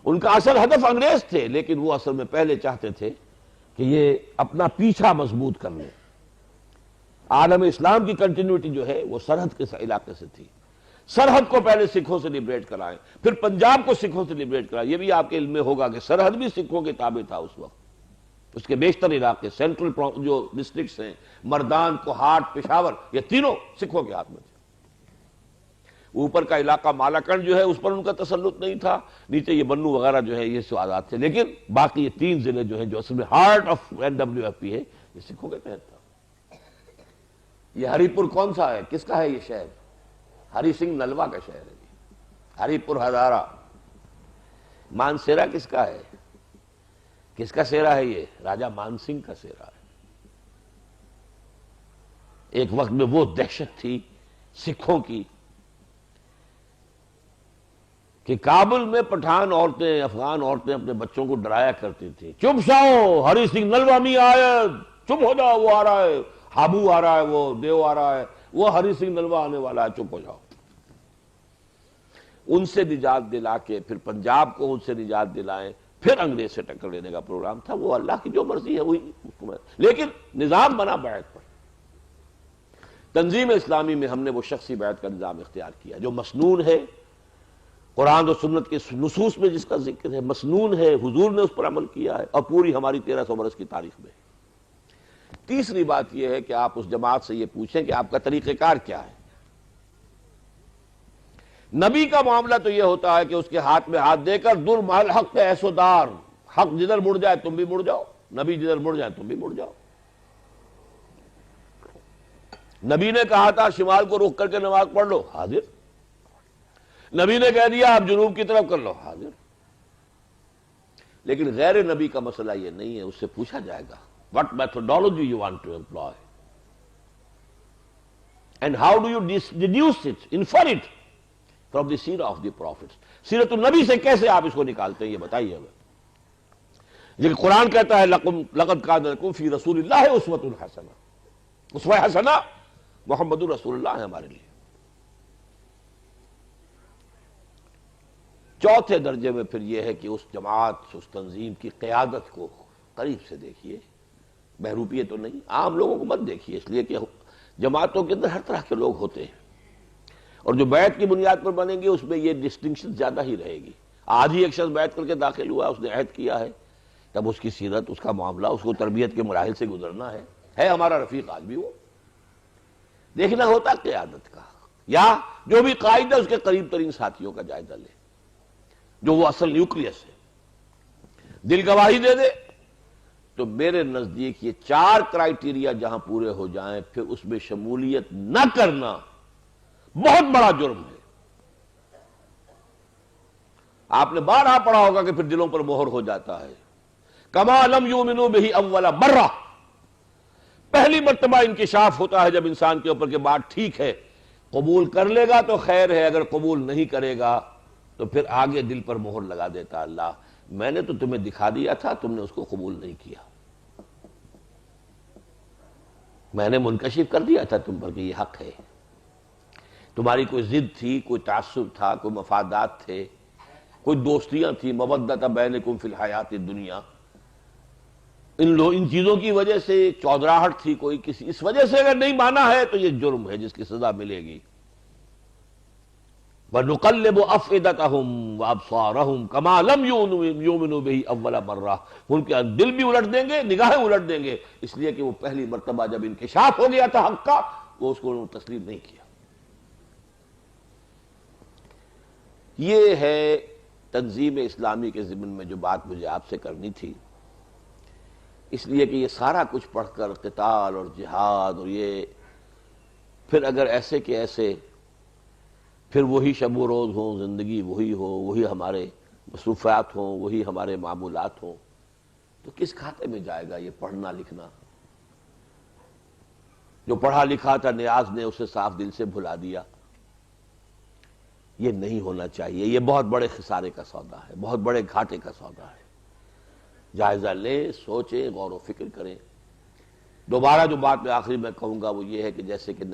Speaker 1: ان کا اصل ہدف انگریز تھے، لیکن وہ اصل میں پہلے چاہتے تھے کہ یہ اپنا پیچھا مضبوط کر لیں۔ عالم اسلام کی کنٹینیوٹی جو ہے وہ سرحد کے علاقے سے تھی، سرحد کو پہلے سکھوں سے لبریٹ کرائیں، پھر پنجاب کو سکھوں سے لبریٹ کرائیں۔ یہ بھی آپ کے علم میں ہوگا کہ سرحد بھی سکھوں کے تابع تھا اس وقت، اس کے بیشتر علاقے سینٹرل جو ڈسٹرکٹس ہیں، مردان، کوہاٹ، پشاور، یہ تینوں سکھوں کے ہاتھ میں تھے۔ اوپر کا علاقہ مالاکنڈ جو ہے اس پر ان کا تسلط نہیں تھا، نیچے یہ بنو وغیرہ جو ہے یہ آزاد تھے، لیکن باقی یہ 3 ضلع جو ہیں جو اصل میں ہارٹ آف NWFP ہے، یہ سکھوں کے تحت تھا۔ یہ ہری پور کون سا ہے، کس کا ہے یہ شہر؟ ہری سنگھ نلوا کا شہر ہے یہ، ہری پور ہزارہ۔ مانسیرا کس کا ہے؟ کس کا سیرا ہے یہ؟ راجہ مان سنگھ کا سیرا ہے۔ ایک وقت میں وہ دہشت تھی سکھوں کی کہ کابل میں پٹھان عورتیں، افغان عورتیں اپنے بچوں کو ڈرایا کرتی تھیں، چپ جاؤ ہری سنگھ نلوا نہیں آیا، چپ ہو جاؤ، وہ آ رہا ہے، ہابو آ رہا ہے، وہ دیو آ رہا ہے، وہ ہری سنگھ نلوا آنے والا ہے، چپ ہو جاؤ۔ ان سے نجات دلا کے پھر پنجاب کو ان سے نجات دلائیں، پھر انگریز سے ٹکر لینے کا پروگرام تھا۔ وہ اللہ کی جو مرضی ہے وہی حکومت، لیکن نظام بنا بیعت پر۔ تنظیم اسلامی میں ہم نے وہ شخصی بیعت کا نظام اختیار کیا جو مسنون ہے، قرآن و سنت کے نصوص میں جس کا ذکر ہے، مسنون ہے، حضور نے اس پر عمل کیا ہے، اور پوری ہماری 1300 برس کی تاریخ میں۔ تیسری بات یہ ہے کہ آپ اس جماعت سے یہ پوچھیں کہ آپ کا طریقہ کار کیا ہے۔ نبی کا معاملہ تو یہ ہوتا ہے کہ اس کے ہاتھ میں ہاتھ دے کر در محل حق پہ ایسو دار، حق جدھر مڑ جائے تم بھی مڑ جاؤ، نبی جدھر مڑ جائے تم بھی مڑ جاؤ۔ نبی نے کہا تھا شمال کو رخ کر کے نماز پڑھ لو، حاضر۔ نبی نے کہہ دیا آپ جنوب کی طرف کر لو، حاضر۔ لیکن غیر نبی کا مسئلہ یہ نہیں ہے، اس سے پوچھا جائے گا what methodology you want to employ and how do you deduce it, infer it from the seerah of the prophets۔ سیرت النبی سے کیسے آپ اس کو نکالتے ہیں یہ بتائیے ہمیں۔ لیکن قرآن کہتا ہے لقد کان لکم فی رسول اللہ اسوۃ حسنہ، اسوہ حسنہ محمد رسول اللہ ہے ہمارے لیے۔ چوتھے درجے میں پھر یہ ہے کہ اس جماعت، اس تنظیم کی قیادت کو قریب سے دیکھیے، بہروپیے تو نہیں، عام لوگوں کو مت دیکھیے، اس لیے کہ جماعتوں کے اندر ہر طرح کے لوگ ہوتے ہیں، اور جو بیعت کی بنیاد پر بنیں گے اس میں یہ ڈسٹنکشن زیادہ ہی رہے گی۔ آج ہی ایک شخص بیعت کر کے داخل ہوا، اس نے عہد کیا ہے، تب اس کی سیرت، اس کا معاملہ، اس کو تربیت کے مراحل سے گزرنا ہے ہمارا رفیق آج بھی وہ۔ دیکھنا ہوتا قیادت کا، یا جو بھی قائد ہے اس کے قریب ترین ساتھیوں کا جائزہ لے، جو وہ اصل نیوکلیس ہے، دل گواہی دے دے تو میرے نزدیک یہ 4 کرائیٹیریا جہاں پورے ہو جائیں پھر اس میں شمولیت نہ کرنا بہت بڑا جرم ہے۔ آپ نے بارہا پڑھا ہوگا کہ پھر دلوں پر مہر ہو جاتا ہے، کما لم یؤمنوا بہ اول مرہ، پہلی مرتبہ انکشاف ہوتا ہے جب انسان کے اوپر کہ بات ٹھیک ہے، قبول کر لے گا تو خیر ہے، اگر قبول نہیں کرے گا تو پھر آگے دل پر مہر لگا دیتا اللہ، میں نے تو تمہیں دکھا دیا تھا، تم نے اس کو قبول نہیں کیا، میں نے منکشف کر دیا تھا تم پر کہ یہ حق ہے، تمہاری کوئی ضد تھی، کوئی تعصب تھا، کوئی مفادات تھے، کوئی دوستیاں تھی، مودۃ بینکم فی الحیات الدنیا، ان چیزوں کی وجہ سے چودراہٹ تھی کوئی کسی، اس وجہ سے اگر نہیں مانا ہے تو یہ جرم ہے جس کی سزا ملے گی۔ وَنُقَلِّبُ أَفْئِدَتَهُمْ وَأَبْصَارَهُمْ كَمَا لَمْ يُؤْمِنُوا بِهِ أَوَّلَ مَرَّةٍ، ان کے دل بھی الٹ دیں گے، نگاہیں الٹ دیں گے، اس لیے کہ وہ پہلی مرتبہ جب انکشاف ہو گیا تھا حق کا وہ اس کو انہوں نے تسلیم نہیں کیا۔ یہ ہے تنظیم اسلامی کے ضمن میں جو بات مجھے آپ سے کرنی تھی، اس لیے کہ یہ سارا کچھ پڑھ کر قتال اور جہاد اور یہ پھر اگر ایسے کہ ایسے پھر وہی شب و روز ہوں، زندگی وہی ہو، وہی ہمارے مصروفیات ہوں، وہی ہمارے معمولات ہوں، تو کس کھاتے میں جائے گا یہ پڑھنا لکھنا؟ جو پڑھا لکھا تھا نیاز نے اسے صاف دل سے بھلا دیا۔ یہ نہیں ہونا چاہیے، یہ بہت بڑے خسارے کا سودا ہے، بہت بڑے گھاٹے کا سودا ہے۔ جائزہ لیں، سوچیں، غور و فکر کریں۔ دوبارہ جو بات میں آخری میں کہوں گا وہ یہ ہے کہ جیسے کہ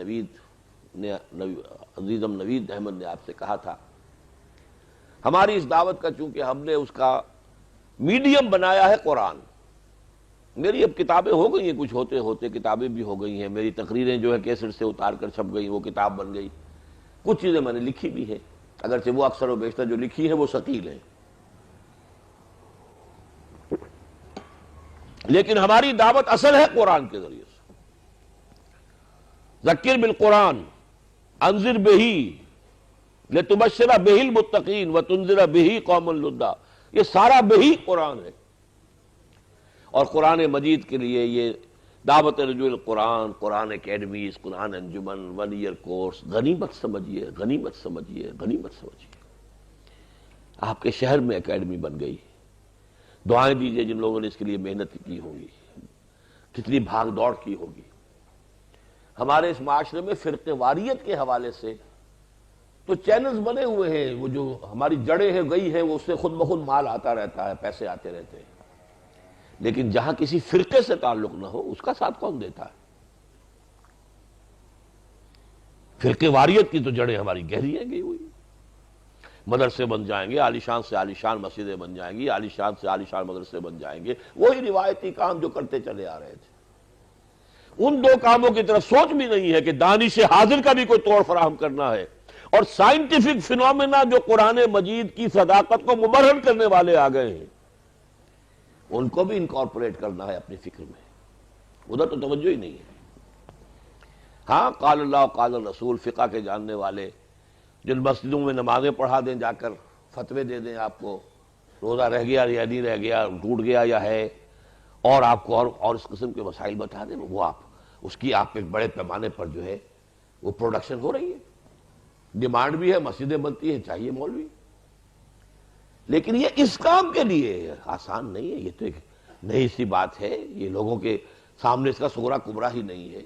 Speaker 1: عزیزم نوید احمد نے آپ سے کہا تھا، ہماری اس دعوت کا چونکہ ہم نے اس کا میڈیم بنایا ہے قرآن۔ میری اب کتابیں ہو گئی ہیں، کچھ ہوتے ہوتے کتابیں بھی ہو گئی ہیں، میری تقریریں جو ہے کیسٹ سے اتار کر چھپ گئی، وہ کتاب بن گئی، کچھ چیزیں میں نے لکھی بھی ہیں، اگرچہ وہ اکثر و بیشتر جو لکھی ہیں وہ ثقیل ہیں، لیکن ہماری دعوت اصل ہے قرآن کے ذریعے سے۔ ذکر بالقرآن انذر بہی لتبشر بہ المتقین وتنذر بہ قوما لدا، یہ سارا بہی قرآن ہے۔ اور قرآن مجید کے لیے یہ دعوت رجوع القرآن، قرآن اکیڈمیز، قرآن انجمن، 1 ایئر کورس غنیمت سمجھیے، غنیمت سمجھیے، غنیمت سمجھیے۔ آپ کے شہر میں اکیڈمی بن گئی، دعائیں دیجئے جن لوگوں نے اس کے لیے محنت کی ہوگی، کتنی بھاگ دوڑ کی ہوگی۔ ہمارے اس معاشرے میں فرقہ واریت کے حوالے سے تو چینلز بنے ہوئے ہیں، وہ جو ہماری جڑیں ہیں گئی ہیں وہ اس سے خود بخود مال آتا رہتا ہے، پیسے آتے رہتے ہیں، لیکن جہاں کسی فرقے سے تعلق نہ ہو اس کا ساتھ کون دیتا ہے؟ فرقہ واریت کی تو جڑیں ہماری گہری ہیں گئی ہوئی، مدرسے بن جائیں گے، عالیشان سے عالیشان مسجدیں بن جائیں گی، عالیشان سے عالیشان مدرسے بن جائیں گے، وہی روایتی کام جو کرتے چلے آ رہے تھے۔ ان دو کاموں کی طرف سوچ بھی نہیں ہے کہ دانش حاضر کا بھی کوئی توڑ فراہم کرنا ہے، اور سائنٹیفک فینومینا جو قرآن مجید کی صداقت کو مبرہن کرنے والے آ گئے ہیں ان کو بھی انکارپوریٹ کرنا ہے اپنی فکر میں، ادھر تو توجہ ہی نہیں ہے۔ ہاں، قال اللہ قال الرسول فقہ کے جاننے والے جن مسجدوں میں نمازیں پڑھا دیں، جا کر فتوے دے دیں آپ کو، روزہ رہ گیا یا نہیں رہ گیا، ٹوٹ گیا یا ہے، اور آپ کو اور اس قسم کے مسائل بتا دیں، وہ اس کی آپ ایک بڑے پیمانے پر جو ہے وہ پروڈکشن ہو رہی ہے، ڈیمانڈ بھی ہے، مسجدیں بنتی ہیں، چاہیے مولوی۔ لیکن یہ اس کام کے لیے آسان نہیں ہے، یہ تو ایک نئی سی بات ہے، یہ لوگوں کے سامنے اس کا صغرا کبرا ہی نہیں ہے۔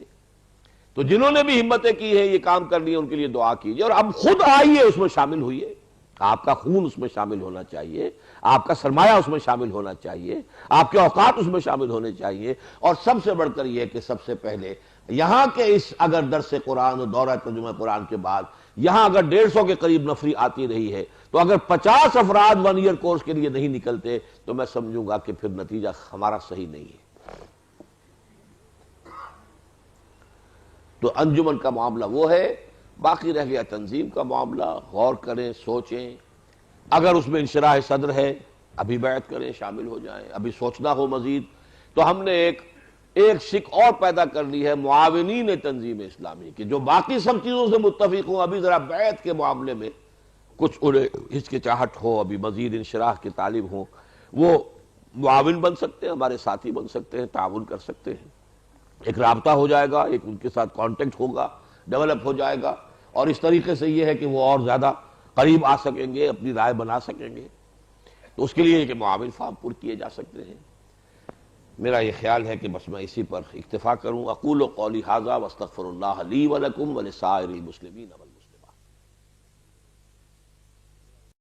Speaker 1: تو جنہوں نے بھی ہمتیں کی ہیں یہ کام کرنی ہے ان کے لیے دعا کیجیے، اور اب خود آئیے اس میں شامل ہوئیے، آپ کا خون اس میں شامل ہونا چاہیے، آپ کا سرمایہ اس میں شامل ہونا چاہیے، آپ کے اوقات اس میں شامل ہونے چاہیے، اور سب سے بڑھ کر یہ کہ سب سے پہلے یہاں کے اس اگر درس قرآن اور دورہ ترجمہ قرآن کے بعد یہاں اگر 150 کے قریب نفری آتی رہی ہے تو اگر 50 افراد 1 ایئر کورس کے لیے نہیں نکلتے تو میں سمجھوں گا کہ پھر نتیجہ ہمارا صحیح نہیں ہے۔ تو انجمن کا معاملہ وہ ہے، باقی رہ گیا تنظیم کا معاملہ، غور کریں، سوچیں، اگر اس میں انشراح صدر ہے ابھی بیعت کریں، شامل ہو جائیں، ابھی سوچنا ہو مزید تو ہم نے ایک شک اور پیدا کر لی ہے معاونین تنظیم اسلامی کہ جو باقی سب چیزوں سے متفق ہوں، ابھی ذرا بیعت کے معاملے میں کچھ انہیں ہچکچاہٹ ہو، ابھی مزید انشراح کی طالب ہوں، وہ معاون بن سکتے ہیں، ہمارے ساتھی بن سکتے ہیں، تعاون کر سکتے ہیں، ایک رابطہ ہو جائے گا، ایک ان کے ساتھ کانٹیکٹ ہوگا، ڈیولپ ہو جائے گا، اور اس طریقے سے یہ ہے کہ وہ اور زیادہ قریب آ سکیں گے، اپنی رائے بنا سکیں گے، تو اس کے لیے کہ معاون فارم پر کیے جا سکتے ہیں۔ میرا یہ خیال ہے کہ بس میں اسی پر اکتفا کروں۔ اقول قولی ھذا واستغفر اللہ لی ولکم ولسائر المسلمین۔